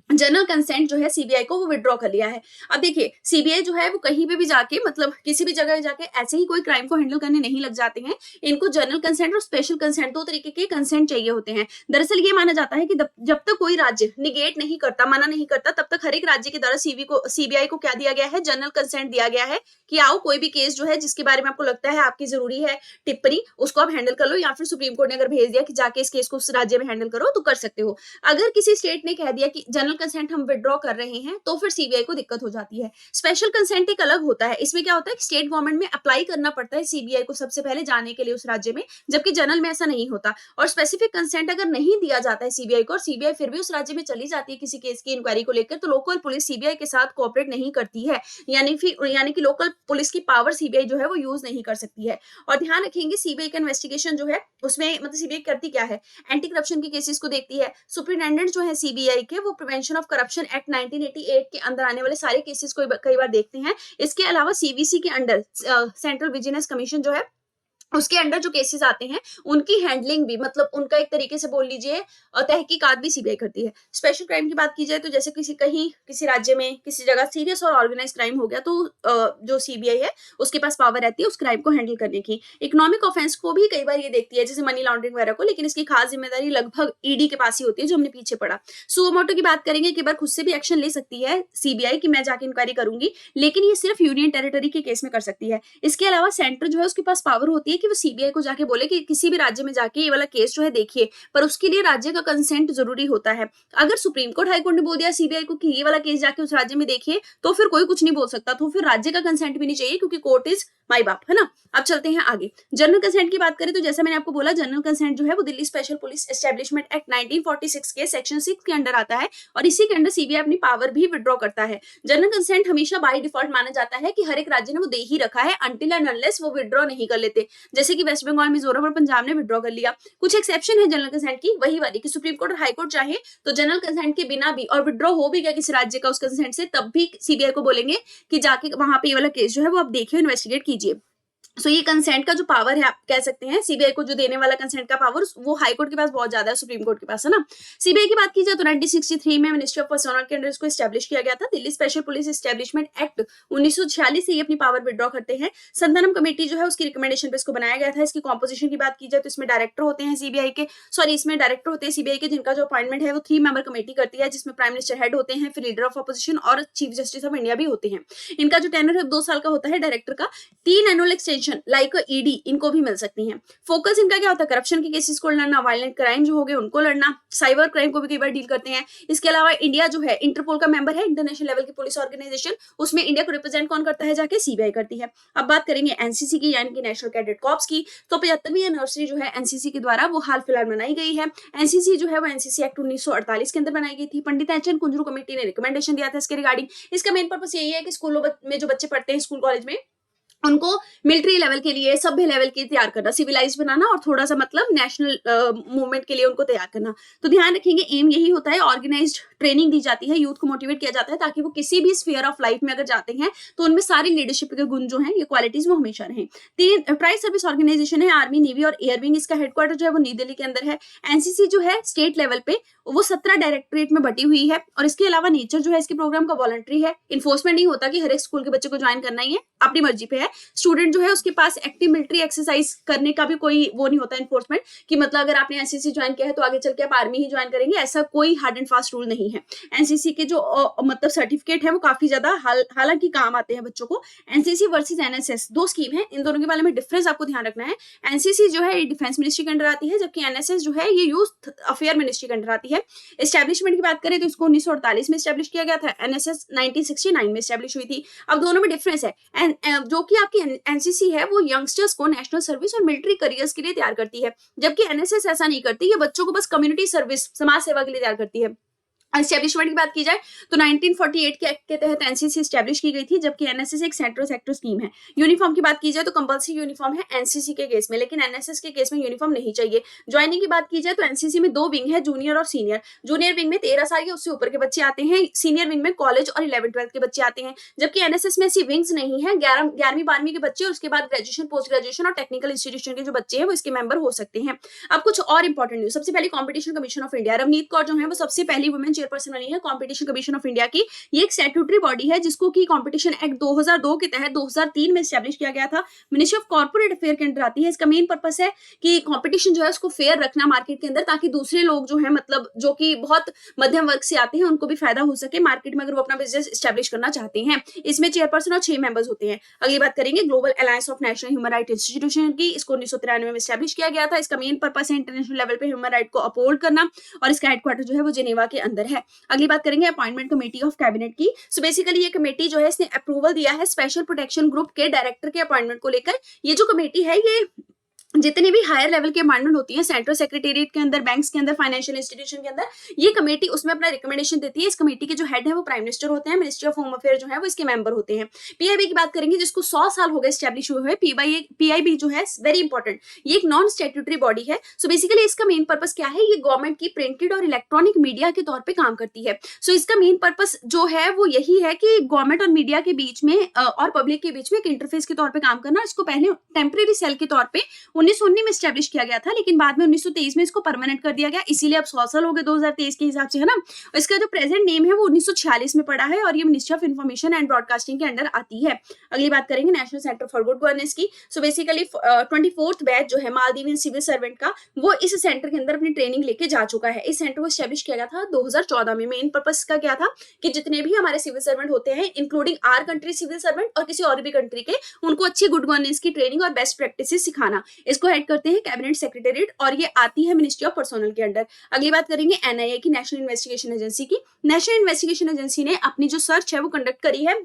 जनरल कंसेंट जो है सीबीआई को वो विड्रॉ कर लिया है। अब देखिए सीबीआई जो है वो कहीं पे भी जाके, मतलब किसी भी जगह जाके ऐसे ही कोई क्राइम को हैंडल करने नहीं लग जाते हैं। इनको जनरल कंसेंट और स्पेशल कंसेंट, 2 तरीके के कंसेंट चाहिए होते हैं। दरअसल ये माना जाता है कि जब तक कोई राज्य निगेट नहीं करता, मना नहीं करता, तब तक हर एक राज्य के द्वारा सीबीआई को क्या दिया गया है? जनरल कंसेंट दिया गया है कि आओ कोई भी केस जो है जिसके बारे में आपको लगता है आपकी जरूरी है टिप्पणी, उसको आप हैंडल कर लो, या फिर सुप्रीम कोर्ट ने अगर भेज दिया कि जाके इस केस को उस राज्य में हैंडल करो तो कर सकते हो। अगर किसी स्टेट ने कह दिया कि जनरल कंसेंट हम विड्रॉ कर रहे हैं तो फिर सीबीआई को दिक्कत हो जाती है। स्पेशल कंसेंट एक अलग होता है। इसमें क्या होता है कि स्टेट गवर्नमेंट में अप्लाई करना पड़ता है सीबीआई को सबसे पहले जाने के लिए उस राज्य में, जबकि जनरल में ऐसा नहीं होता। और स्पेसिफिक कंसेंट अगर नहीं दिया जाता है सीबीआई को और सीबीआई फिर भी उस राज्य में चली जाती है किसी केस की इंक्वायरी को लेकर, तो लोकल पुलिस सीबीआई के साथ कोऑपरेट नहीं करती है, यानी कि लोकल पुलिस की पावर सीबीआई जो है वो यूज नहीं कर सकती है। और ध्यान रखेंगे सीबीआई का इन्वेस्टिगेशन जो है उसमें, मतलब सीबीआई करती क्या है? एंटी करप्शन के केसेस को देखती है। सुप्रिटेंडेंट जो है सीबीआई के, वो प्रिवेंशन ऑफ करप्शन एक्ट 1988 के अंदर आने वाले सारे केसेस को कई बार देखते हैं। इसके अलावा सीवीसी के अंडर, सेंट्रल विजिलेंस कमीशन जो है उसके अंडर जो केसेस आते हैं उनकी हैंडलिंग भी, मतलब उनका एक तरीके से बोल लीजिए तहकीकात भी सीबीआई करती है। स्पेशल क्राइम की बात की जाए तो जैसे किसी राज्य में किसी जगह सीरियस और ऑर्गेनाइज क्राइम हो गया तो जो सीबीआई है उसके पास पावर रहती है उस क्राइम को हैंडल करने की। इकोनॉमिक ऑफेंस को भी कई बार ये देखती है, जैसे मनी लॉन्ड्रिंग वगैरह को, लेकिन इसकी खास जिम्मेदारी लगभग ईडी के पास ही होती है जो हमने पीछे पढ़ा। सुमोटो की बात करेंगे कि बार खुद से भी एक्शन ले सकती है सीबीआई कि मैं जाके इंक्वायरी करूंगी, लेकिन ये सिर्फ यूनियन टेरिटरी के केस में कर सकती है। इसके अलावा सेंटर जो है उसके पास पावर होती है कि वो सीबीआई को जाके बोले कि किसी भी राज्य में जाके ये वाला केस जो है देखिए, पर उसके लिए राज्य का कंसेंट जरूरी होता है। अगर सुप्रीम कोर्ट, हाई कोर्ट ने बोल दिया सीबीआई को कि ये वाला केस जाके उस राज्य में देखिए, तो फिर कोई कुछ नहीं बोल सकता, तो फिर राज्य का कंसेंट भी नहीं चाहिए क्योंकि कोर्ट इज माई बाप, है ना। अब चलते हैं आगे। जनरल कंसेंट की बात करें तो जैसा मैंने आपको बोला, जनरल कंसेंट जो है वो Delhi special police establishment act 1946 के सेक्शन 6 के अंडर आता है और इसी के अंडर सीबीआई अपनी पावर भी विड्रॉ करता है। जनरल कंसेंट हमेशा बाय डिफॉल्ट माना जाता है कि हर एक राज्य ने वो दे ही रखा है अनटिल एंड अनलेस वो विड्रॉ नहीं कर लेते, जैसे कि वेस्ट बंगाल, मिजोरम और पंजाब ने विड्रॉ कर लिया। कुछ एक्सेप्शन है जनरल कंसेंट की, वही वाली कि सुप्रीम कोर्ट और हाई कोर्ट चाहे तो जनरल कंसेंट के बिना भी, और विड्रॉ हो भी गया किसी राज्य का उस कंसेंट से, तब भी सीबीआई को बोलेंगे कि जाके वहां पे ये वाला केस जो है वो आप देखिए, इन्वेस्टिगेट कीजिए। सो ये कंसेंट का जो पावर है आप कह सकते हैं, सीबीआई को जो देने वाला कंसेंट का पावर वो हाई कोर्ट के पास बहुत ज्यादा है, सुप्रीम कोर्ट के पास, है ना। सीबीआई की बात की जाए तो 1963 में मिनिस्ट्री ऑफ पर्सनल के अंडर इसको एस्टैब्लिश किया गया था। Delhi special police establishment act 1946 से ये अपनी पावर विड्रॉ करते हैं। संतानम कमेटी जो है उसकी रिकमेंडेशन पे इसको बनाया गया था। इसकी कॉम्पोजिशन की बात की जाए तो इसमें डायरेक्टर होते हैं सीबीआई के, इसमें डायरेक्टर होते हैं सीबीआई के जिनका जो अपॉइंटमेंट है वो 3 मेंबर कमेटी करती है, जिसमें प्राइम मिनिस्टर हेड होते हैं, फिर लीडर ऑफ अपोजिशन और चीफ जस्टिस ऑफ इंडिया भी होते हैं। इनका जो टेन्योर है 2 साल का होता है डायरेक्टर का। 3 एनुअल एक्सटेंशन लाइक ईडी इनको भी मिल सकती हैं। फोकस इनका क्या होता है? करप्शन के केसेस को लड़ना, वायलेंट क्राइम जो हो गए उनको लड़ना, साइबर क्राइम को भी कई बार डील करते हैं। इसके अलावा इंडिया जो है इंटरपोल का मेंबर है, इंटरनेशनल लेवल की पुलिस ऑर्गेनाइजेशन, उसमें इंडिया को रिप्रेजेंट कौन करता है? जाके सीबीआई करती है। अब बात करेंगे एनसीसी की, यानी कि नेशनल कैडेट कॉर्प्स की। तो 75वीं एनिवर्सरी जो है एनसीसी के द्वारा वो हाल फिलहाल मनाई गई है। एनसीसी जो है वो एनसीसी एक्ट 1948 के अंदर बनाई गई थी। पंडित एचएन कुंजरू कमेटी ने रिकमेंडेशन दिया था इसके रिगार्डिंग। इसका मेन पर्पस यही है कि स्कूलों में जो बच्चे पढ़ते हैं स्कूल कॉलेज में उनको मिलिट्री लेवल के लिए, सभ्य लेवल के लिए तैयार करना, सिविलाइज्ड बनाना और थोड़ा सा मतलब नेशनल मूवमेंट के लिए उनको तैयार करना। तो ध्यान रखेंगे एम यही होता है, ऑर्गेनाइज्ड ट्रेनिंग दी जाती है, यूथ को मोटिवेट किया जाता है ताकि वो किसी भी स्फीयर ऑफ लाइफ में अगर जाते हैं तो उनमें सारी लीडरशिप के गुण जो हैं, ये क्वालिटीज वो हमेशा रहें। तीन ट्राई सर्विस ऑर्गेनाइजेशन है, आर्मी, नेवी और एयर विंग। इसका हेडक्वार्टर जो है वो नई दिल्ली के अंदर है। एनसीसी जो है स्टेट लेवल पे वो 17 डायरेक्टरेट में बटी हुई है और इसके अलावा नेचर जो है इसके प्रोग्राम का वॉलंटरी है। इन्फोर्समेंट नहीं होता कि हर एक स्कूल के बच्चे को ज्वाइन करना ही है, अपनी मर्जी पे है। स्टूडेंट जो है उसके पास एक्टिव मिलिट्री एक्सरसाइज करने का भी कोई वो नहीं होता इन्फोर्समेंट कि मतलब अगर आपने एनसीसी ज्वाइन किया है तो आगे चल के आप आर्मी ही ज्वाइन करेंगे, ऐसा कोई हार्ड एंड फास्ट रूल नहीं है। एनसीसी के जो मतलब सर्टिफिकेट है वो काफी ज्यादा हालांकि काम आते हैं बच्चों को। एनसीसी वर्सेस एनएसएस दो स्कीम है, इन दोनों के बारे में डिफरेंस आपको ध्यान रखना है। एनसीसी जो है ये डिफेंस मिनिस्ट्री के अंडर आती है, जबकि एनएसएस जो है ये यूथ अफेयर मिनिस्ट्री के अंडर आती है। एस्टैब्लिशमेंट की बात करें तो इसको 1948 में एस्टैब्लिश किया गया था, एनएसएस 1969 में एस्टैब्लिश हुई थी। अब दोनों में डिफरेंस है। जो कि आपकी एनसीसी है वो यंगस्टर्स को नेशनल सर्विस और मिलिट्री करियर्स के लिए तैयार करती है, जबकि एनएसएस ऐसा नहीं करती, ये बच्चों को बस कम्युनिटी सर्विस, समाज सेवा के लिए तैयार करती है। एस्टैब्लिशमेंट की बात की जाए तो 1948 के एक्ट के तहत एनसीसी एस्टैब्लिश की गई थी, जबकि एनएसएस एक सेंट्रल सेक्टर स्कीम है। यूनिफॉर्म की बात की जाए तो कंपल्सरी यूनिफॉर्म है एनसीसी के केस में, लेकिन एनएसएस के केस में यूनिफॉर्म नहीं चाहिए। ज्वाइनिंग की बात की जाए तो एनसीसी में दो विंग है, जूनियर और सीनियर। जूनियर विंग में 13 साल या उससे ऊपर के बच्चे आते हैं, सीनियर विंग में कॉलेज और 11th-12th के बच्चे आते हैं, जबकि एनएसएस में ऐसी विंग्स नहीं है। 11वीं-12वीं के बच्चे और उसके बाद ग्रेजुएशन, पोस्ट ग्रेजुएशन और टेक्निकल इंस्टीट्यूशन के जो बच्चे हैं वो इसके मेंबर हो सकते हैं। अब कुछ और इंपॉर्टेंट न्यूज। सबसे पहले competition commission of India, Ravneet Kaur जो है वो सबसे पहली वुमेन चेयरपर्सन बनी है कॉम्पिटिशन कमीशन ऑफ इंडिया की। ये एक स्टैट्यूटरी बॉडी है जिसको की कॉम्पिटिशन एक्ट 2002 के तहत 2003 में एस्टैब्लिश किया गया था, मिनिस्ट्री ऑफ कॉर्पोरेट अफेयर के अंदर आती है। इसका मेन पर्पस है कि कॉम्पिटिशन जो है उसको फेयर रखना मार्केट के अंदर, ताकि दूसरे लोग जो है मतलब जो कि बहुत मध्यम वर्ग से आते हैं उनको भी फायदा हो सके मार्केट में, अगर वो अपना बिजनेस एस्टैब्लिश करना चाहते हैं। इसमें चेयरपर्सन और 6 मेंबर्स होते हैं। अगली बात करेंगे global alliance of national human right institution की। इसको 1993 में एस्टैब्लिश किया गया था। इसका मेन पर्पस है इंटरनेशनल लेवल पे ह्यूमन राइट को अपहोल्ड करना और इसका हेडक्वार्टर जो है वो जेनेवा के अंदर है। अगली बात करेंगे अपॉइंटमेंट कमेटी ऑफ कैबिनेट की। सो बेसिकली ये कमेटी जो है इसने अप्रूवल दिया है स्पेशल प्रोटेक्शन ग्रुप के डायरेक्टर के अपॉइंटमेंट को लेकर। ये जो कमेटी है ये जितनी भी हायर लेवल की अपॉइंटमेंट होती है सेंट्रल सेक्रेटेरिएट के अंदर, बैंक्स के अंदर, फाइनेंशियल इंस्टीट्यूशन के अंदर, ये कमेटी उसमें अपना रिकमेंडेशन देती है। इस कमेटी के जो हेड है वो प्राइम मिनिस्टर होते हैं, मिनिस्ट्री ऑफ होम अफेयर जो है वो इसके मेंबर होते हैं। पीआईबी की बात करेंगे जिसको 100 साल हो गए एस्टैब्लिश हुए हुए। पीआईबी जो है वेरी इंपॉर्टेंट, ये एक नॉन स्टैट्यूटरी बॉडी है। सो बेसिकली इसका मेन पर्पस क्या है, ये गवर्नमेंट की प्रिंटेड और इलेक्ट्रॉनिक मीडिया के तौर पर काम करती है। सो इसका मेन पर्पस जो है वो यही है कि गवर्नमेंट और मीडिया के बीच में और पब्लिक के बीच में एक इंटरफेस के तौर पर काम करना। इसको पहले टेम्परेरी सेल के तौर पर 1919 में एस्टैब्लिश किया गया था, लेकिन बाद में 1923 में इसको परमानेंट कर दिया गया, इसीलिए अब 100 साल हो गए 2023 के हिसाब से, है ना। इसका जो प्रेजेंट नेम है वो 1946 में पड़ा है और ये ministry of information and broadcasting के अंडर आती है। अगली बात करेंगे national centre for good governance की। सो बेसिकली 24th बैच जो है मालदीवियन सिविल सर्वेंट का, वो इस सेंटर के अंदर अपनी ट्रेनिंग लेके जा चुका है। इस सेंटर को एस्टैब्लिश किया गया था 2014 में। मेन पर्पस का क्या था कि जितने भी हमारे सिविल सर्वेंट होते हैं, including our country civil servant और किसी और भी कंट्री के, उनको अच्छी गुड गवर्नेंस की ट्रेनिंग और बेस्ट प्रैक्टिसेस सिखाना। इसको हेड करते हैं कैबिनेट सेक्रेटेरिएट और ये आती है मिनिस्ट्री ऑफ पर्सनल के अंडर। अगली बात करेंगे एनआईए की, नेशनल इन्वेस्टिगेशन एजेंसी की। नेशनल इन्वेस्टिगेशन एजेंसी ने अपनी जो सर्च है वो कंडक्ट करी है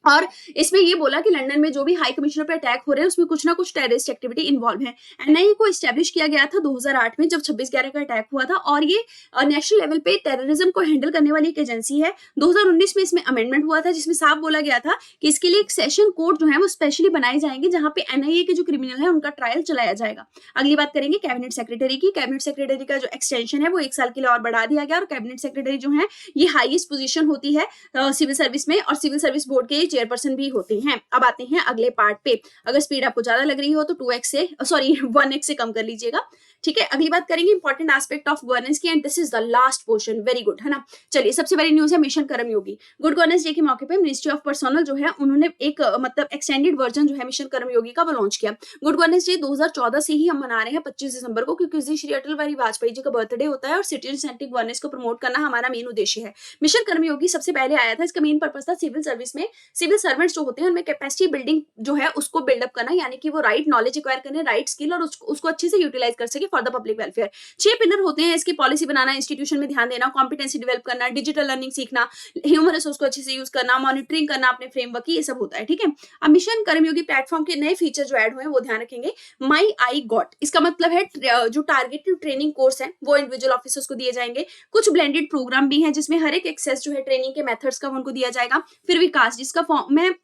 और इसमें ये बोला कि लंदन में जो भी हाई कमिश्नर पे अटैक हो रहे हैं उसमें कुछ ना कुछ टेररिस्ट एक्टिविटी इन्वॉल्व है। एनआईए को एस्टैब्लिश किया गया था 2008 में जब 26/11 का अटैक हुआ था और ये नेशनल लेवल पे टेररिज्म को हैंडल करने वाली एक एजेंसी है। 2019 में इसमें अमेंडमेंट हुआ था जिसमें साफ बोला गया था कि इसके लिए एक सेशन कोर्ट जो है वो स्पेशली बनाए जाएंगे जहां पे एनआईए के जो क्रिमिनल है उनका ट्रायल चलाया जाएगा। अगली बात करेंगे कैबिनेट सेक्रेटरी की। कैबिनेट सेक्रेटरी का जो एक्सटेंशन है वो 1 साल के लिए और बढ़ा दिया गया और कैबिनेट सेक्रेटरी जो है ये हाईएस्ट पोजीशन होती है सिविल सर्विस में और सिविल सर्विस बोर्ड के चेयरपर्सन भी होते हैं। अब आते हैं अगले पार्ट पे। अगर स्पीड आपको ज्यादा लग रही हो तो 1x से कम कर लीजिएगा, ठीक है। अगली बात करेंगे इंपॉर्टेंट एस्पेक्ट ऑफ गवर्नेंस की and this is the last portion. Very good, है ना। चलिए सबसे बड़ी न्यूज है मिशन कर्मयोगी। गुड गवर्नेंस डे के मौके पे मिनिस्ट्री ऑफ पर्सनल जो है उन्होंने एक मतलब एक्सटेंडेड वर्जन जो है मिशन कर्मयोगी का वो लॉन्च किया। गुड गवर्नेंस डे 2014 से ही हम मना रहे हैं 25 दिसंबर को, क्योंकि उस दिन श्री अटल बिहारी वाजपेयी जी का बर्थडे होता है और सिटीजन सेंट्रिक गवर्नेंस को प्रमोट करना हमारा मेन उद्देश्य है। मिशन कर्मयोगी सबसे पहले आया था, इसका मेन पर्पस था सिविल सर्विस में सिविल सर्वेंट्स जो होते हैं उनमें कैपेसिटी बिल्डिंग जो है उसको बिल्डअप करना, यानी कि वो राइट नॉलेज एक्वायर करने, राइट स्किल और उसको अच्छे से यूटिलाइज कर सके for the public welfare. 6 pillar होते हैं इसकी। पॉलिसी बनाना, इंस्टीट्यूशन में ध्यान देना, कॉम्पिटेंसी डेवलप करना, डिजिटल लर्निंग सीखना, ह्यूमन रिसोर्स को अच्छे से यूज करना, मॉनिटरिंग करना अपने फ्रेमवर्क की, ये सब होता है, ठीक है। अब मिशन कर्मयोगी प्लेटफॉर्म के नए फीचर जो ऐड हुए हैं वो ध्यान रखेंगे। माई आई गॉट, इसका मतलब है जो टारगेटेड ट्रेनिंग कोर्स है वो इंडिविजुअल ऑफिसर्स को दिए जाएंगे। कुछ ब्लेंडेड प्रोग्राम भी हैं जिसमें हर एक एक्सेस जो है ट्रेनिंग के मेथड्स का उनको दिया जाएगा। फिर विकास, जिसका फॉर्म में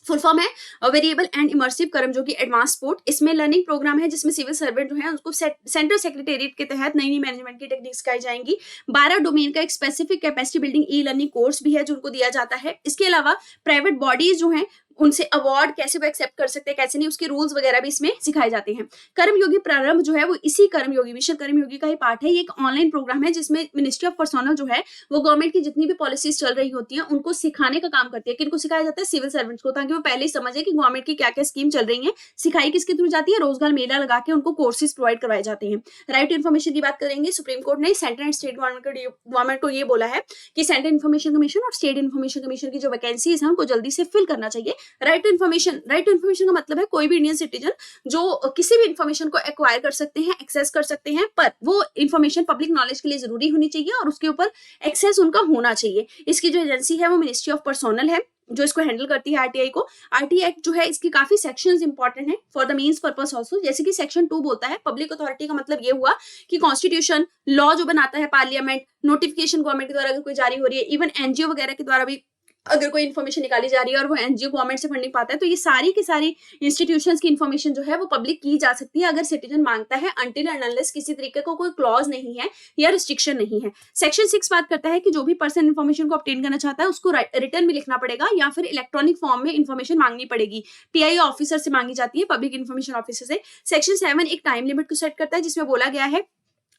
फुल फॉर्म है variable and immersive Karmayogi advance sport. इसमें लर्निंग प्रोग्राम है जिसमें सिविल सर्वेंट जो है उसको सेंट्रल सेक्रेटेरिएट के तहत नई नई मैनेजमेंट की टेक्निक सिखाई जाएंगी। 12 डोमेन का एक specific capacity building e learning course भी है जो उनको दिया जाता है। इसके अलावा प्राइवेट बॉडीज जो हैं उनसे अवार्ड कैसे वो एक्सेप्ट कर सकते हैं कैसे नहीं, उसके रूल्स वगैरह भी इसमें सिखाए जाते हैं। कर्मयोगी प्रारंभ जो है वो इसी कर्मयोगी मिशन कर्मयोगी का ही पार्ट है। ये एक ऑनलाइन प्रोग्राम है जिसमें मिनिस्ट्री ऑफ पर्सोनल जो है वो गवर्नमेंट की जितनी भी पॉलिसीज चल रही होती हैं उनको सिखाने का काम करती है। किनको सिखाया जाता है? सिविल सर्वेंट्स को, ताकि वो पहले ही समझे कि गवर्नमेंट की क्या क्या स्कीम चल रही है। सिखाई किसके थ्रू जाती है? रोजगार मेला लगा के उनको कोर्सेज प्रोवाइड करवाए जाते हैं। राइट टू इन्फॉर्मेशन की बात करेंगे। सुप्रीम कोर्ट ने सेंट्रल एंड स्टेट गवर्नमेंट को ये बोला है कि सेंट्रल इन्फॉर्मेशन कमीशन और स्टेट इन्फॉर्मेशन कमीशन की जो वैकेंसीज है उनको जल्दी से फिल करना चाहिए। राइट टू इन्फॉर्मेशन का मतलब है कोई भी इंडियन सिटीजन जो किसी भी इंफॉर्मेशन को एक्वायर कर सकते हैं, एक्सेस कर सकते हैं, पर वो इंफॉर्मेशन पब्लिक नॉलेज के लिए जरूरी होनी चाहिए और उसके ऊपर एक्सेस उनका होना चाहिए। इसकी जो एजेंसी है वो मिनिस्ट्री ऑफ पर्सोनल है जो इसको हैंडल करती है आरटीआई को। आरटीआई एक्ट जो है इसकी काफी सेक्शंस इंपॉर्टेंट है for the means purpose also. जैसे कि सेक्शन 2 बोलता है पब्लिक अथॉरिटी का मतलब ये हुआ कि कॉन्स्टिट्यूशन लॉ जो बनाता है पार्लियामेंट, नोटिफिकेशन गवर्नमेंट के द्वारा अगर कोई जारी हो रही है, इवन एनजीओ वगैरह के द्वारा भी अगर कोई इन्फॉर्मेशन निकाली जा रही है और वो एनजीओ गवर्नमेंट से फंडिंग पाता है तो ये सारी की सारी इंस्टीट्यूशंस की इन्फॉर्मेशन जो है वो पब्लिक की जा सकती है अगर सिटीजन मांगता है, अनटिल एंड अनलेस किसी तरीके का कोई क्लॉज नहीं है या रिस्ट्रिक्शन नहीं है। सेक्शन 6 बात करता है कि जो भी पर्सन इन्फॉर्मेशन को ऑब्टेन करना चाहता है उसको रिटर्न में लिखना पड़ेगा या फिर इलेक्ट्रॉनिक फॉर्म में इन्फॉर्मेशन मांगनी पड़ेगी। पीआई ऑफिसर से मांगी जाती है, पब्लिक इन्फॉर्मेशन ऑफिसर से। सेक्शन 7 एक टाइम लिमिट को सेट करता है जिसमें बोला गया है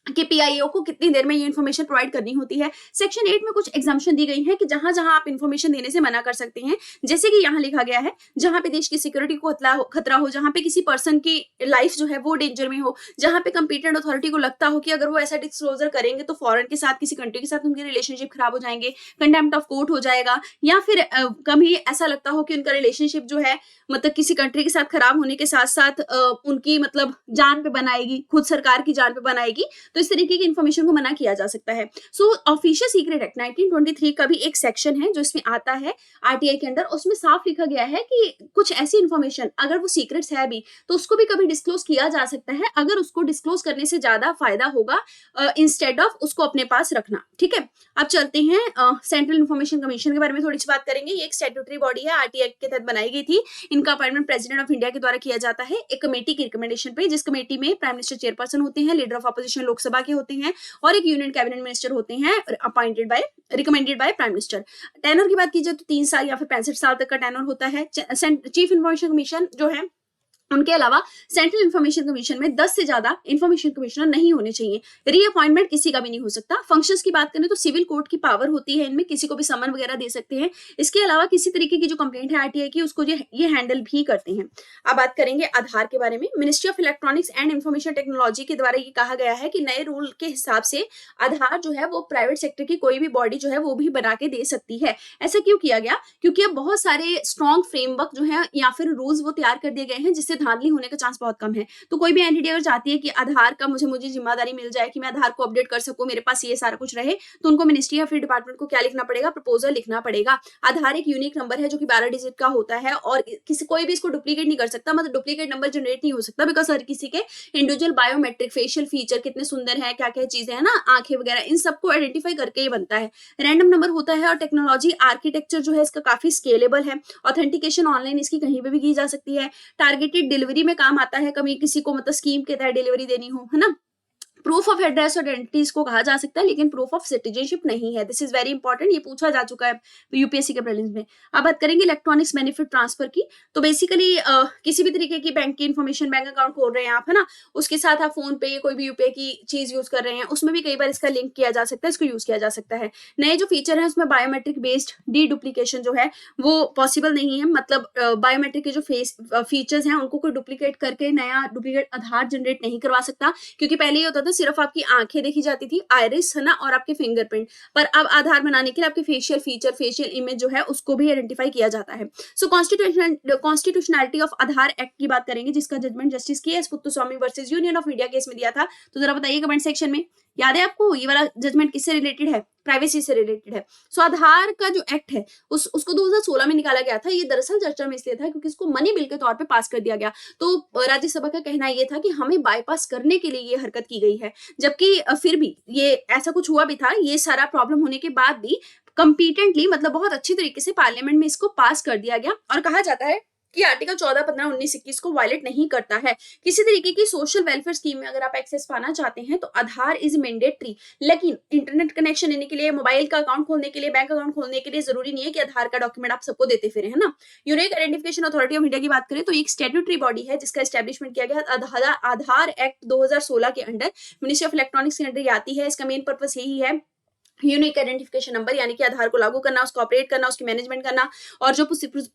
कि पीआईओ को कितनी देर में ये इन्फॉर्मेशन प्रोवाइड करनी होती है। सेक्शन 8 में कुछ एग्जाम्पशन दी गई है कि जहां जहां आप इन्फॉर्मेशन देने से मना कर सकते हैं, जैसे कि यहाँ लिखा गया है जहां पे देश की सिक्योरिटी को खतरा हो, जहां पे किसी पर्सन की लाइफ जो है वो डेंजर में हो, जहां पे कंपीटेंट अथॉरिटी को लगता हो कि अगर वो ऐसा डिस्क्लोजर करेंगे तो फॉरेन के साथ किसी कंट्री के साथ उनके रिलेशनशिप खराब हो जाएंगे, कंटेम्प्ट ऑफ कोर्ट हो जाएगा, या फिर कभी ऐसा लगता हो कि उनका रिलेशनशिप जो है मतलब किसी कंट्री के साथ खराब होने के साथ साथ उनकी मतलब जान पे बनाएगी, खुद सरकार की जान पे बनाएगी, तो इस तरीके की इन्फॉर्मेशन को मना किया जा सकता है। सो ऑफिशियल सीक्रेट एक्ट 1923 का भी एक सेक्शन है जो इसमें आता है आरटीआई के अंदर। उसमें साफ लिखा गया है कि कुछ ऐसी इन्फॉर्मेशन अगर वो सीक्रेट्स है भी तो उसको भी कभी डिस्क्लोज किया जा सकता है अगर उसको डिस्क्लोज करने से ज्यादा फायदा होगा इंस्टेड ऑफ उसको अपने पास रखना। ठीक है, अब चलते हैं सेंट्रल इन्फॉर्मेशन कमीशन के बारे में थोड़ी सी बात करेंगे। ये एक स्टैट्यूटरी बॉडी है, आरटीआई के तहत बनाई गई थी। इनका अपॉइंटमेंट प्रेसिडेंट ऑफ इंडिया के द्वारा किया जाता है एक कमेटी की रिकमेंडेशन पे, जिस कमेटी में प्राइम मिनिस्टर चेयरपर्सन होते हैं, लीडर ऑफ अपोजिशन लोकसभा के होते हैं और एक यूनियन कैबिनेट मिनिस्टर होते हैं recommended by prime minister. Tenure की बात की जाए तो 3 साल या फिर 65 साल तक का टेनर होता है। चीफ इन्फॉर्मेशन कमीशन जो है उनके अलावा सेंट्रल इन्फॉर्मेशन कमीशन में 10 से ज्यादा इन्फॉर्मेशन कमिश्नर नहीं होने चाहिए। रीअपॉइंटमेंट किसी का भी नहीं हो सकता। फंक्शंस की बात करें तो सिविल कोर्ट की पावर होती है, इनमें किसी को भी समन वगैरह दे सकते हैं। इसके अलावा किसी तरीके की जो कंप्लेंट है आरटीआई की उसको ये हैंडल भी करते हैं। अब बात करेंगे आधार के बारे में। Ministry of electronics and information technology के द्वारा ये कहा गया है कि नए रूल के हिसाब से आधार जो है वो प्राइवेट सेक्टर की कोई भी बॉडी जो है वो भी बना के दे सकती है। ऐसा क्यों किया गया? क्योंकि अब बहुत सारे स्ट्रॉन्ग फ्रेमवर्क जो है या फिर रूल्स वो तैयार कर दिए गए हैं जिससे धांधली होने का चांस बहुत कम है। तो कोई भी एंटिटी अगर चाहती है कि आधार का मुझे जिम्मेदारी मिल जाए कि मैं आधार को अपडेट कर सकूं, मेरे पास ये सारा कुछ रहे, तो उनको मिनिस्ट्री या फिर डिपार्टमेंट को क्या लिखना पड़ेगा? प्रपोजल लिखना पड़ेगा। आधार एक यूनिक नंबर है जो कि 12 डिजिट का होता है और कोई भी इसको डुप्लीकेट नहीं कर सकता, मतलब डुप्लीकेट नंबर जनरेट नहीं हो सकता, बिकॉज हर किसी के इंडिविजुअल बायोमेट्रिक फेशियल फीचर कितने सुंदर है, क्या क्या चीजें है ना, आंखें वगैरह, इन सबको आइडेंटिफाई करके ही बनता है। रैंडम नंबर होता है और टेक्नोलॉजी आर्किटेक्चर जो है इसका काफी स्केलेबल है। ऑथेंटिकेशन ऑनलाइन इसकी कहीं पे भी की जा सकती है। टारगेटेड डिलीवरी में काम आता है, कभी किसी को मतलब स्कीम के तहत डिलीवरी देनी हो, है ना। प्रूफ ऑफ एड्रेस और आइडेंटिटीज को कहा जा सकता है लेकिन प्रूफ ऑफ सिटीजनशिप नहीं है। दिस इज वेरी इंपॉर्टेंट, ये पूछा जा चुका है यूपीएससी के प्रीलिम्स में। अब बात करेंगे इलेक्ट्रॉनिक्स बेनिफिट ट्रांसफर की। तो बेसिकली किसी भी तरीके की बैंक की इन्फॉर्मेशन, बैंक अकाउंट खोल रहे हैं आप, है ना, उसके साथ आप फोन पे कोई भी यूपीआई की चीज यूज कर रहे हैं, उसमें भी कई बार इसका लिंक किया जा सकता है, इसको यूज किया जा सकता है। नए जो फीचर है उसमें बायोमेट्रिक बेस्ड डी डुप्लीकेशन जो है वो पॉसिबल नहीं है, मतलब बायोमेट्रिक के जो फीचर्स हैं उनको कोई डुप्लीकेट करके नया डुप्लीकेट आधार जनरेट नहीं करवा सकता, क्योंकि पहले ये होता था सिर्फ आपकी आंखें देखी जाती थी, आइरिस, है ना, और आपके फिंगरप्रिंट, पर अब आधार बनाने के लिए आपके फेशियल फीचर, फेशियल इमेज जो है उसको भी आइडेंटिफाई किया जाता है। So constitutionality of Aadhaar act की बात करेंगे जिसका judgement justice K S. Puttaswamy versus union of India case में दिया था। तो जरा बताइए कमेंट सेक्शन में, याद है आपको ये वाला जजमेंट किससे रिलेटेड है? प्राइवेसी से रिलेटेड है। सो आधार का जो एक्ट है उसको 2016 में निकाला गया था। ये दरअसल चर्चा में इसलिए था क्योंकि इसको मनी बिल के तौर पे पास कर दिया गया। तो राज्यसभा का कहना ये था कि हमें बाईपास करने के लिए ये हरकत की गई है, जबकि फिर भी ये ऐसा कुछ हुआ भी था। ये सारा प्रॉब्लम होने के बाद भी कंपीटेंटली मतलब बहुत अच्छी तरीके से पार्लियामेंट में इसको पास कर दिया गया और कहा जाता है कि आर्टिकल 14, 15, 19, 21 को वायलेट नहीं करता है। किसी तरीके की सोशल वेलफेयर स्कीम में अगर आप एक्सेस पाना चाहते हैं तो आधार इज मैंडेटरी, लेकिन इंटरनेट कनेक्शन लेने के लिए, मोबाइल का अकाउंट खोलने के लिए, बैंक अकाउंट खोलने के लिए जरूरी नहीं है कि आधार का डॉक्यूमेंट आप सबको देते फिरे, है ना। Unique identification authority of India की बात करें तो एक स्टैट्यूटरी बॉडी है जिसका एस्टेब्लिशमेंट किया गया आधार एक्ट 2016 के अंडर, मिनिस्ट्री ऑफ इलेक्ट्रॉनिक्स के अंडर आती है। इसका मेन पर्पस यही है यूनिक आइडेंटिफिकेशन नंबर यानी कि आधार को लागू करना, उसको ऑपरेट करना, उसकी मैनेजमेंट करना और जो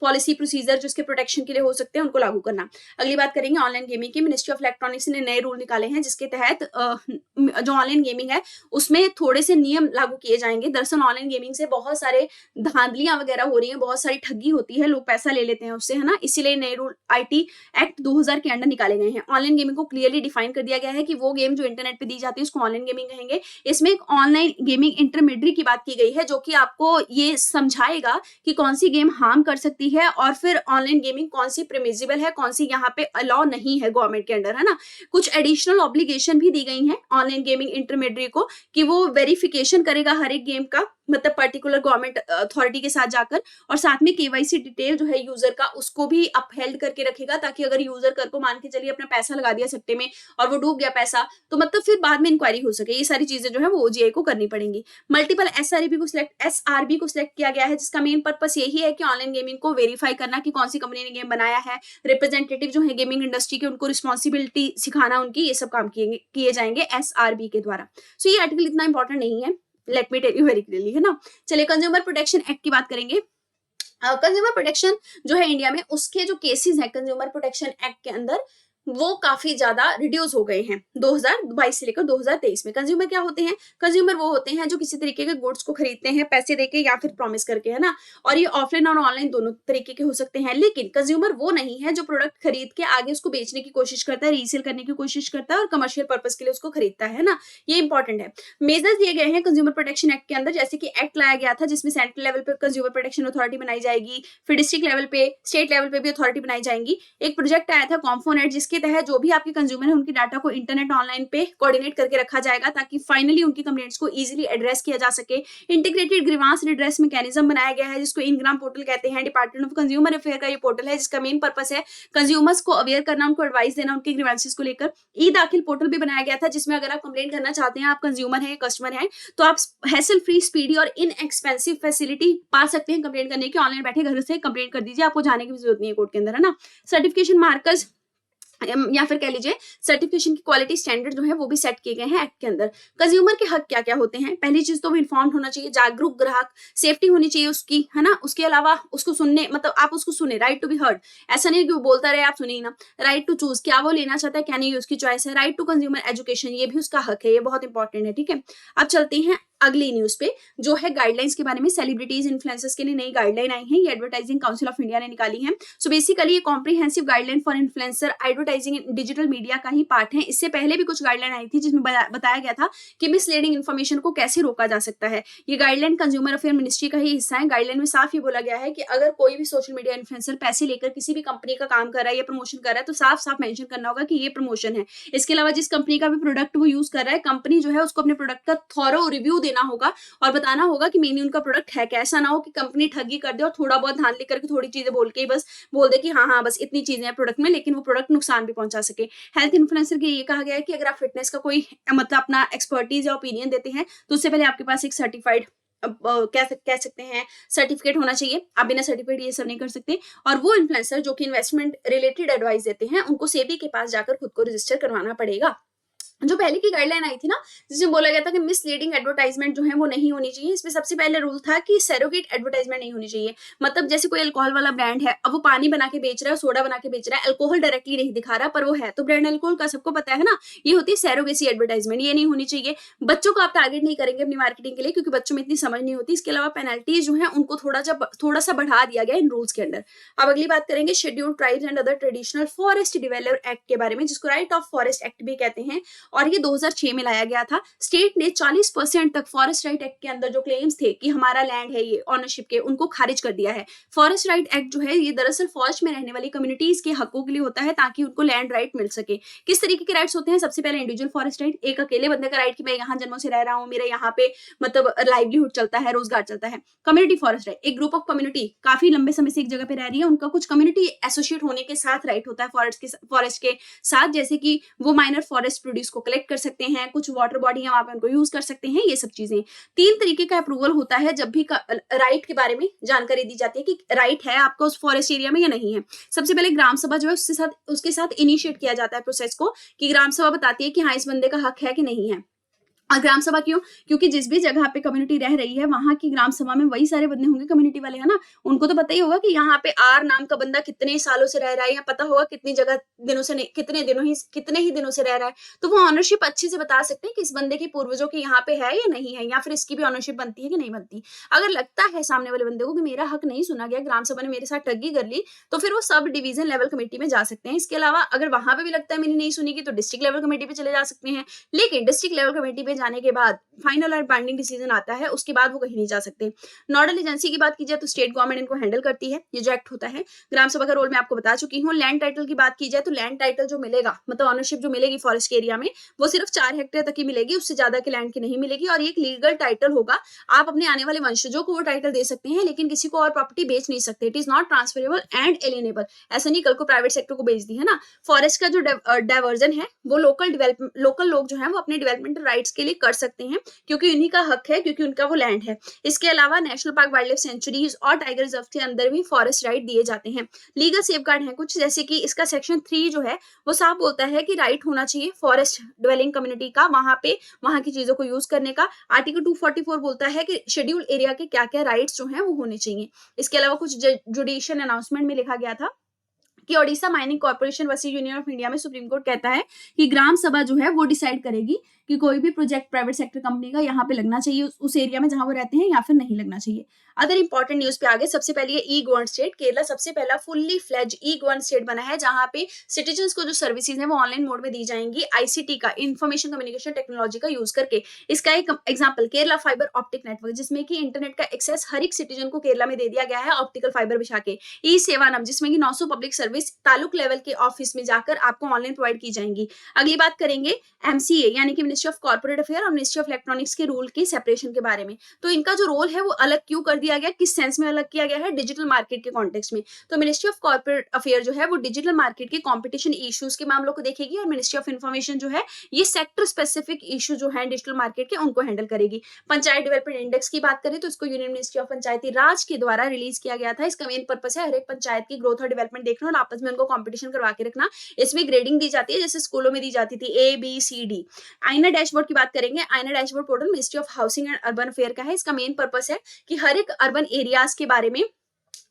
पॉलिसी प्रोसीजर जो उसके प्रोटेक्शन के लिए हो सकते हैं उनको लागू करना। अगली बात करेंगे ऑनलाइन गेमिंग की। मिनिस्ट्री ऑफ इलेक्ट्रॉनिक्स ने नए रूल निकाले हैं जिसके तहत जो ऑनलाइन गेमिंग है उसमें थोड़े से नियम लागू किए जाएंगे। दरअसल ऑनलाइन गेमिंग से बहुत सारे धांधलियां वगैरह हो रही है, बहुत सारी ठगी होती है, लोग पैसा ले लेते हैं उससे, है ना। इसीलिए नए रूल IT एक्ट 2000 के अंडर निकाले गए हैं। ऑनलाइन गेमिंग को क्लियरली डिफाइन कर दिया गया है कि वो गेम जो इंटरनेट पे दी जाती है उसको ऑनलाइन गेमिंग कहेंगे। इसमें एक ऑनलाइन गेमिंग इंटरमीडिएट की बात की गई है जो कि आपको ये समझाएगा कि कौन सी गेम हार्म कर सकती है और फिर ऑनलाइन गेमिंग कौन सी परमिसिबल है, कौन सी यहाँ पे अलाउ नहीं है गवर्नमेंट के अंडर, है ना। कुछ एडिशनल ऑब्लिगेशन भी दी गई हैं ऑनलाइन गेमिंग इंटरमीडिएट को कि वो वेरिफिकेशन करेगा हर एक गेम का, मतलब पर्टिकुलर गवर्नमेंट अथॉरिटी के साथ जाकर, और साथ में KYC डिटेल जो है यूजर का उसको भी अपहेल्ड करके रखेगा, ताकि अगर यूजर कर को मान के चलिए अपना पैसा लगा दिया सट्टे में और वो डूब गया पैसा, तो मतलब फिर बाद में इंक्वायरी हो सके। ये सारी चीजें जो है वो OGI को करनी पड़ेंगी। मल्टीपल SRB को सिलेक्ट किया गया है जिसका मेन पर्पस यही है कि ऑनलाइन गेमिंग को वेरीफाई करना कि कौन सी कंपनी ने गेम बनाया है, रिप्रेजेंटेटिव जो है गेमिंग इंडस्ट्री के उनको रिस्पॉन्सिबिलिटी सिखाना उनकी, ये सब काम किए जाएंगे SRB के द्वारा। सो ये आर्टिकल इतना इंपॉर्टेंट नहीं है, let me tell you very clearly, है ना। चलिए कंज्यूमर प्रोटेक्शन एक्ट की बात करेंगे। कंज्यूमर प्रोटेक्शन जो है इंडिया में, उसके जो केसेस हैं कंज्यूमर प्रोटेक्शन एक्ट के अंदर वो काफी ज्यादा रिड्यूस हो गए हैं 2022 से लेकर 2023 में। कंज्यूमर क्या होते हैं? कंज्यूमर वो होते हैं जो किसी तरीके के गुड्स को खरीदते हैं पैसे देके या फिर प्रॉमिस करके, है ना। और ये ऑफलाइन और ऑनलाइन दोनों तरीके के हो सकते हैं। लेकिन कंज्यूमर वो नहीं है जो प्रोडक्ट खरीद के आगे उसको बेचने की कोशिश करता है, रीसेल करने की कोशिश करता है और कमर्शियल पर्पज के लिए उसको खरीदता है ना। ये इंपॉर्टेंट है। मेजर्स दिए गए हैं कंज्यूमर प्रोटेक्शन एक्ट के अंदर, जैसे कि एक्ट लाया गया था जिसमें सेंट्रल लेवल पे कंज्यूमर प्रोटेक्शन अथॉरिटी बनाई जाएगी, फिर डिस्ट्रिक्ट लेवल पे, स्टेट लेवल पे भी अथॉरिटी बनाई जाएंगी। एक प्रोजेक्ट आया था कॉम्फोनेट जिसके तहत जो भी आपके कंज्यूमर है उनकी डाटा को इंटरनेट ऑनलाइन पे कोऑर्डिनेट करके रखा जाएगा ताकि फाइनली उनकी कंप्लेंट्स को इजीली एड्रेस किया जा सके। इंटीग्रेटेड ग्रीवांस रिड्रेस मैकेनिज्म बनाया गया है जिसको इनग्राम पोर्टल कहते हैं। डिपार्टमेंट ऑफ कंज्यूमर अफेयर का ये पोर्टल है जिसका मेन पर्पस है कंज्यूमर्स को अवेयर करना, उनको एडवाइस देना उनके ग्रीवांसेस को लेकर। ई दाखिल पोर्टल भी बनाया गया था जिसमें अगर आप कंप्लेंट करना चाहते हैं, आप कंज्यूमर हैं, कस्टमर हैं, तो आप हैसल फ्री, स्पीडी और इनएक्सपेंसिव फैसिलिटी पा सकते हैं कंप्लेंट करने की। ऑनलाइन बैठे घर से कंप्लेंट कर दीजिए, आपको जाने की भी जरूरत नहीं है कोर्ट के अंदर, है ना। सर्टिफिकेशन मार्कर्स या फिर कह लीजिए सर्टिफिकेशन की क्वालिटी स्टैंडर्ड जो है वो भी सेट किए गए हैं एक्ट के अंदर। कंज्यूमर के हक क्या क्या होते हैं? पहली चीज तो वो इन्फॉर्म्ड होना चाहिए, जागरूक ग्राहक, सेफ्टी होनी चाहिए उसकी, है ना। उसके अलावा उसको सुनने, मतलब आप उसको सुने, राइट टू बी हर्ड, ऐसा नहीं कि वो बोलता रहे आप सुनिए ना। राइट टू चूज, क्या वो लेना चाहता है क्या नहीं, उसकी चॉइस है। राइट टू कंज्यूमर एजुकेशन, ये भी उसका हक है, ये बहुत इंपॉर्टेंट है, ठीक है। अब चलते हैं अगली न्यूज पे जो है गाइडलाइंस के बारे में। सेलिब्रिटीज, इन्फ्लुएंसर्स के लिए नई गाइडलाइन आई है, ये एडवर्टाइजिंग काउंसिल ऑफ इंडिया ने निकाली है। सो बेसिकली ये comprehensive guideline for influencer advertising in digital media का ही पार्ट है। इससे पहले भी कुछ गाइडलाइन आई थी जिसमें बताया गया था कि मिसलीडिंग इन्फॉर्मेशन को कैसे रोका जा सकता है। ये गाइडलाइन कंज्यूमर अफेयर मिनिस्ट्री का ही हिस्सा है। गाइडलाइन में साफ ये बोला गया है कि अगर कोई भी सोशल मीडिया इन्फ्लुएंसर पैसे लेकर किसी भी कंपनी का काम कर रहा है या प्रमोशन कर रहा है तो साफ साफ मेंशन करना होगा कि ये प्रमोशन है। इसके अलावा जिस कंपनी का भी प्रोडक्ट वो यूज कर रहा है, कंपनी जो है उसको अपने प्रोडक्ट का थॉरो रिव्यू देना होगा और बताना होगा कि मेनली उनका प्रोडक्ट है क्या। ऐसा ना हो कि कंपनी ठगी कर दे और थोड़ा बहुत धांधली करके थोड़ी चीजें बोल के बस बोल दे कि हाँ बस इतनी चीजें हैं प्रोडक्ट में, लेकिन वो प्रोडक्ट नुकसान भी पहुंचा सके। हेल्थ इन्फ्लुएंसर के ये कहा गया है कि अगर आप फिटनेस का कोई मतलब अपना एक्सपर्टीज या ओपिनियन देते हैं तो उससे पहले आपके पास एक सर्टिफाइड कह सकते हैं सर्टिफिकेट होना चाहिए। आप बिना सर्टिफिकेट ये सब नहीं कर सकते। और वो इन्फ्लुएंसर जो कि इन्वेस्टमेंट रिलेटेड एडवाइस देते हैं उनको सेबी के पास जाकर खुद को रजिस्टर करवाना पड़ेगा। जो पहले की गाइडलाइन आई थी ना जिसमें बोला गया था कि मिसलीडिंग एडवर्टाइजमेंट जो है वो नहीं होनी चाहिए, इसमें सबसे पहले रूल था कि सैरोगेट एडवर्टाइजमेंट नहीं होनी चाहिए। मतलब जैसे कोई अल्कोहल वाला ब्रांड है, अब वो पानी बना के बेच रहा है, सोडा बना के बेच रहा है, अल्कोहल डायरेक्टली नहीं दिखा रहा पर वो है तो ब्रांड अल्कोहल का, सबको पता है ना। ये होती है सैरोगेसी एडवर्टाइजमेंट, ये नहीं होनी चाहिए। बच्चों को आप टारगेट नहीं करेंगे अपनी मार्केटिंग के लिए क्योंकि बच्चों में इतनी समझ नहीं होती। इसके अलावा पेनल्टीज जो है उनको थोड़ा सा बढ़ा दिया गया इन रूल्स के अंदर। अब अगली बात करेंगे scheduled tribes and other traditional forest developer act के बारे में, जिसको राइट ऑफ फॉरेस्ट एक्ट भी कहते हैं। और ये 2006 में लाया गया था। स्टेट ने 40% तक फॉरेस्ट राइट एक्ट के अंदर जो क्लेम्स थे कि हमारा लैंड है ये ऑनरशिप के, उनको खारिज कर दिया है। फॉरेस्ट राइट एक्ट जो है ये दरअसल फॉरेस्ट में रहने वाली कम्युनिटीज के हकों के लिए होता है ताकि उनको लैंड राइट मिल सके। किस तरीके के राइट्स होते हैं? सबसे पहले इंडिविजुअल फॉरेस्ट राइट, एक अकेले बंदे का राइट कि मैं यहाँ जन्मों से रह रहा हूँ, मेरा यहाँ पे मतलब लाइवलीहुड चलता है, रोजगार चलता है। कम्युनिटी फॉरेस्ट राइट, एक ग्रुप ऑफ कम्युनिटी काफी लंबे समय से एक जगह पे रह रही है, उनका कुछ कम्युनिटी एसोसिएट होने के साथ राइट होता है फॉरेस्ट के साथ, जैसे कि वो माइनर फॉरेस्ट प्रोड्यूस को कलेक्ट कर सकते हैं, कुछ वाटर बॉडी है वहां पे उनको यूज कर सकते हैं, ये सब चीजें। 3 तरीके का अप्रूवल होता है जब भी राइट के बारे में जानकारी दी जाती है कि राइट है आपका उस फॉरेस्ट एरिया में या नहीं है। सबसे पहले ग्राम सभा जो है उसके साथ इनिशिएट किया जाता है प्रोसेस को, कि ग्राम सभा बताती है कि हाँ इस बंदे का हक है कि नहीं है। और ग्राम सभा क्यों? क्योंकि जिस भी जगह पे कम्युनिटी रह रही है वहां की ग्राम सभा में वही सारे बंदे होंगे कम्युनिटी वाले, है ना, उनको तो पता ही होगा कि यहाँ पे आर नाम का बंदा कितने सालों से रह रहा है, या पता होगा कितनी जगह दिनों से कितने ही दिनों से रह रहा है, तो वो ऑनरशिप अच्छे से बता सकते हैं कि इस बंदे के पूर्वजों की यहाँ पे है या नहीं है, या फिर इसकी भी ऑनरशिप बनती है कि नहीं बनती। अगर लगता है सामने वाले बंदे को कि मेरा हक नहीं सुना गया, ग्राम सभा ने मेरे साथ ठगी कर ली, तो फिर वो सब डिवीजन लेवल कमेटी में जा सकते हैं। इसके अलावा अगर वहां पे भी लगता है मेरी नहीं सुनी तो डिस्ट्रिक्ट लेवल कमेटी पे चले जा सकते हैं, लेकिन डिस्ट्रिक्ट लेवल कमेटी पे जाने के बाद फाइनल और बाइंडिंग डिसीजन आता है, उसके बाद वो कहीं नहीं जा सकते। नोडल एजेंसी की बात की जाए तो स्टेट गवर्नमेंट इनको हैंडल करती है, ये जो एक्ट होता है। ग्राम सभा का रोल मैं आपको बता चुकी हूँ। लैंड टाइटल की बात की जाए तो लैंड टाइटल जो मिलेगा, मतलब ऑनरशिप जो मिलेगी फॉरेस्ट के एरिया में, वो सिर्फ 4 हेक्टेयर तक ही मिलेगी, उससे ज्यादा के लैंड की नहीं मिलेगी, और ये एक लीगल टाइटल होगा। आप अपने आने वाले वंशजों को वो टाइटल दे सकते हैं, लेकिन किसी को और प्रॉपर्टी बेच नहीं सकते। It is not transferable and alienable. ऐसा नहीं कल को प्राइवेट सेक्टर को बेच दी, है ना। फॉरेस्ट का जो डाइवर्जन है वो लोकल लोग जो है वो अपने डेवलपमेंट राइट्स के लिए कर सकते हैं, क्योंकि उन्हीं का हक है, क्योंकि उनका वो लैंड है। इसके अलावा national park, wild life sanctuaries और टाइगर रिजर्व के अंदर भी फॉरेस्ट राइट दिए जाते हैं। लीगल सेफगार्ड है कुछ, जैसे कि इसका सेक्शन 3 जो है वो साफ बोलता है कि राइट होना चाहिए फॉरेस्ट ड्वेलिंग कम्युनिटी का वहां की चीजों को यूज करने का। आर्टिकल 244 बोलता है कि शेड्यूल एरिया के क्या क्या राइट्स जो हैं वो होने चाहिए। इसके अलावा कुछ जुडिशियल अनाउंसमेंट में लिखा गया था कि Odisha mining corporation versus union of India में सुप्रीम कोर्ट कहता है कि ग्राम सभा जो है वो डिसाइड करेगी कि कोई भी प्रोजेक्ट प्राइवेट सेक्टर कंपनी का यहाँ पे लगना चाहिए उस एरिया में जहां वो रहते हैं, या फिर नहीं लगना चाहिए। अदर इंपॉर्टेंट न्यूज पे आगे, सबसे पहले ई गवर्न स्टेट। केरला सबसे पहला फुल्ली फ्लेज ई गवर्न स्टेट बना है, जहां पे सिटीजन्स को जो सर्विसेज है वो ऑनलाइन मोड में दी जाएंगी, आईसीटी का, इंफॉर्मेशन कम्युनिकेशन टेक्नोलॉजी का यूज करके। इसका एक example Kerala fibre optic network, जिसमें कि इंटरनेट का एक्सेस हर एक सिटीजन को केरला में दे दिया गया है ऑप्टिकल फाइबर बिछा के। ई सेवानम, जिसमें कि 900 पब्लिक सर्विस तालुक लेवल के ऑफिस में जाकर आपको ऑनलाइन प्रोवाइड की जाएंगी। अगली बात करेंगे एमसीए यानी कि मिनिस्ट्री ऑफ कॉर्पोरेट अफेयर और मिनिस्ट्री ऑफ इलेक्ट्रॉनिक्स के रूल की सेपरेशन के बारे में। तो इनका जो रोल है वो अलग क्यों कर दिया गया, किस सेंस में अलग किया गया है? डिजिटल मार्केट के कॉन्टेक्स्ट में। तो मिनिस्ट्री ऑफ कॉर्पोरेट अफेयर जो है वो डिजिटल मार्केट के कॉम्पिटिशन इश्यूज के मामलों को देखेगी, और मिनिस्ट्री ऑफ इन्फॉर्मेशन जो है ये सेक्टर स्पेसिफिक इशू जो है डिजिटल मार्केट के उनको हैंडल करेगी। पंचायत डेवलपमेंट इंडेक्स की बात करें तो इसको यूनियन मिनिस्ट्री ऑफ पंचायती राज के द्वारा रिलीज किया गया था। इसका मेन पर्पस है हर एक पंचायत की ग्रोथ और डेवलपमेंट देखना और आपस में उनको कॉम्पिटिशन करवा के रखना। इसमें ग्रेडिंग दी जाती है, जैसे स्कूलों में दी जाती थी ABCD। आईना डैशबोर्ड की बात करेंगे। आईना dashboard portal ministry of housing and urban affair का है। इसका मेन पर्पस है कि हर एक अर्बन एरियाज के बारे में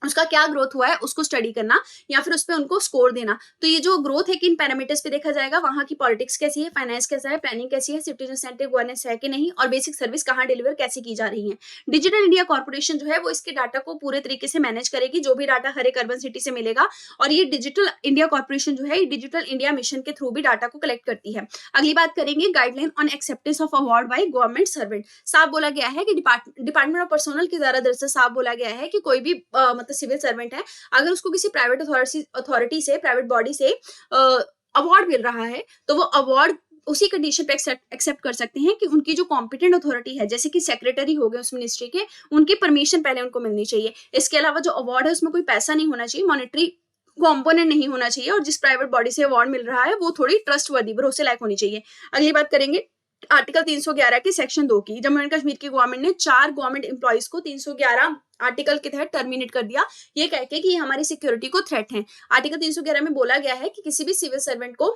उसका क्या ग्रोथ हुआ है उसको स्टडी करना, या फिर उस पे उनको स्कोर देना। तो ये जो ग्रोथ है किन पैरामीटर्स पे देखा जाएगा, वहां की पॉलिटिक्स कैसी है, फाइनेंस कैसा है, प्लानिंग कैसी है, सिटीजन सेंट्रिक गवर्नेंस है कि नहीं, और बेसिक सर्विस कहाँ डिलीवर कैसे की जा रही है। डिजिटल इंडिया कॉर्पोरेशन जो है वो इसके डाटा को पूरे तरीके से मैनेज करेगी, जो भी डाटा हर एक अर्बन सिटी से मिलेगा। और ये डिजिटल इंडिया कॉर्पोरेशन जो है डिजिटल इंडिया मिशन के थ्रू भी डाटा को कलेक्ट करती है। अगली बात करेंगे guideline on acceptance of award by government servant. साफ बोला गया है कि डिपार्टमेंट ऑफ पर्सनल के द्वारा दरअसल साफ बोला गया है कि कोई भी मतलब सिविल सर्वेंट है, अगर उसको किसी प्राइवेट अथॉरिटी से, प्राइवेट बॉडी से अवार्ड मिल रहा है, तो वो अवार्ड उसी कंडीशन पे एक्सेप्ट कर सकते हैं कि उनकी जो कॉम्पिटेंट अथॉरिटी है, जैसे कि सेक्रेटरी हो गए उस मिनिस्ट्री के, उनकी परमिशन पहले उनको मिलनी चाहिए। इसके अलावा जो अवार्ड है उसमें कोई पैसा नहीं होना चाहिए, मॉनेटरी कॉम्पोनेंट नहीं होना चाहिए, और जिस प्राइवेट बॉडी से अवार्ड मिल रहा है वो थोड़ी ट्रस्टवर्दी, भरोसे लायक होनी चाहिए। अगली बात करेंगे आर्टिकल 311 के सेक्शन 2 की। जम्मू एंड कश्मीर की गवर्नमेंट ने 4 गवर्नमेंट एम्प्लॉइज को 311 आर्टिकल के तहत टर्मिनेट कर दिया, ये कह के कि ये हमारी सिक्योरिटी को थ्रेट है। आर्टिकल 311 में बोला गया है कि किसी भी सिविल सर्वेंट को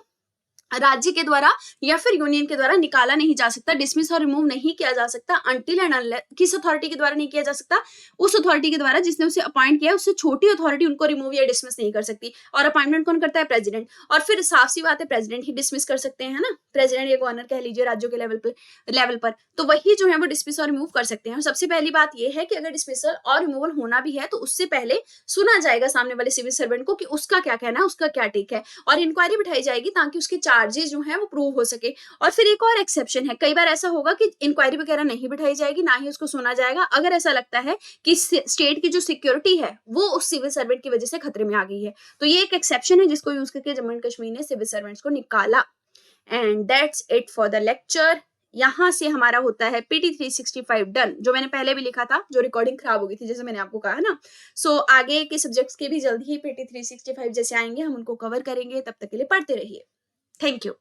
राज्य के द्वारा या फिर यूनियन के द्वारा निकाला नहीं जा सकता, डिसमिस और रिमूव नहीं किया जा सकता अनटिल एंड अनलेस, किस अथॉरिटी के द्वारा नहीं किया जा सकता, उस अथॉरिटी के द्वारा जिसने उसे अपॉइंट किया है, उससे छोटी अथॉरिटी उनको रिमूव या डिसमिस नहीं कर सकती। और अपॉइंटमेंट कौन करता है? प्रेसिडेंट। और फिर साफ सी बात है प्रेसिडेंट ही डिसमिस कर सकते हैं ना, प्रेसिडेंट या गवर्नर कह लीजिए राज्यों के लेवल पर, तो वही जो है वो डिसमिस और रिमूव कर सकते हैं। और सबसे पहली बात यह है कि अगर डिसमिसल और रिमूवल होना भी है तो उससे पहले सुना जाएगा सामने वाले सिविल सर्वेंट को कि उसका क्या कहना है, उसका क्या टेक है, और इंक्वायरी बिठाई जाएगी ताकि उसके चार्जेस जो हैं वो प्रूव हो सके। और फिर एक और एक्सेप्शन है, कई बार ऐसा होगा कि इंक्वायरी वगैरह नहीं बिठाई जाएगी, ना ही उसको सुना जाएगा, अगर ऐसा लगता है कि स्टेट की जो सिक्योरिटी है वो उस सिविल सर्वेंट की वजह से खतरे में आ गई है। तो ये एक एक्सेप्शन है जिसको यूज करके जम्मू एंड कश्मीर ने सिविल सर्वेंट्स को निकाला। And that's it for the lecture. यहाँ से हमारा होता है पीटी 365 डन, जो मैंने पहले भी लिखा था, जो रिकॉर्डिंग खराब हो गई थी जैसे मैंने आपको कहा ना। सो आगे के सब्जेक्ट्स के भी जल्द ही पीटी 365 जैसे आएंगे, हम उनको कवर करेंगे। तब तक के लिए पढ़ते रहिए। Thank you.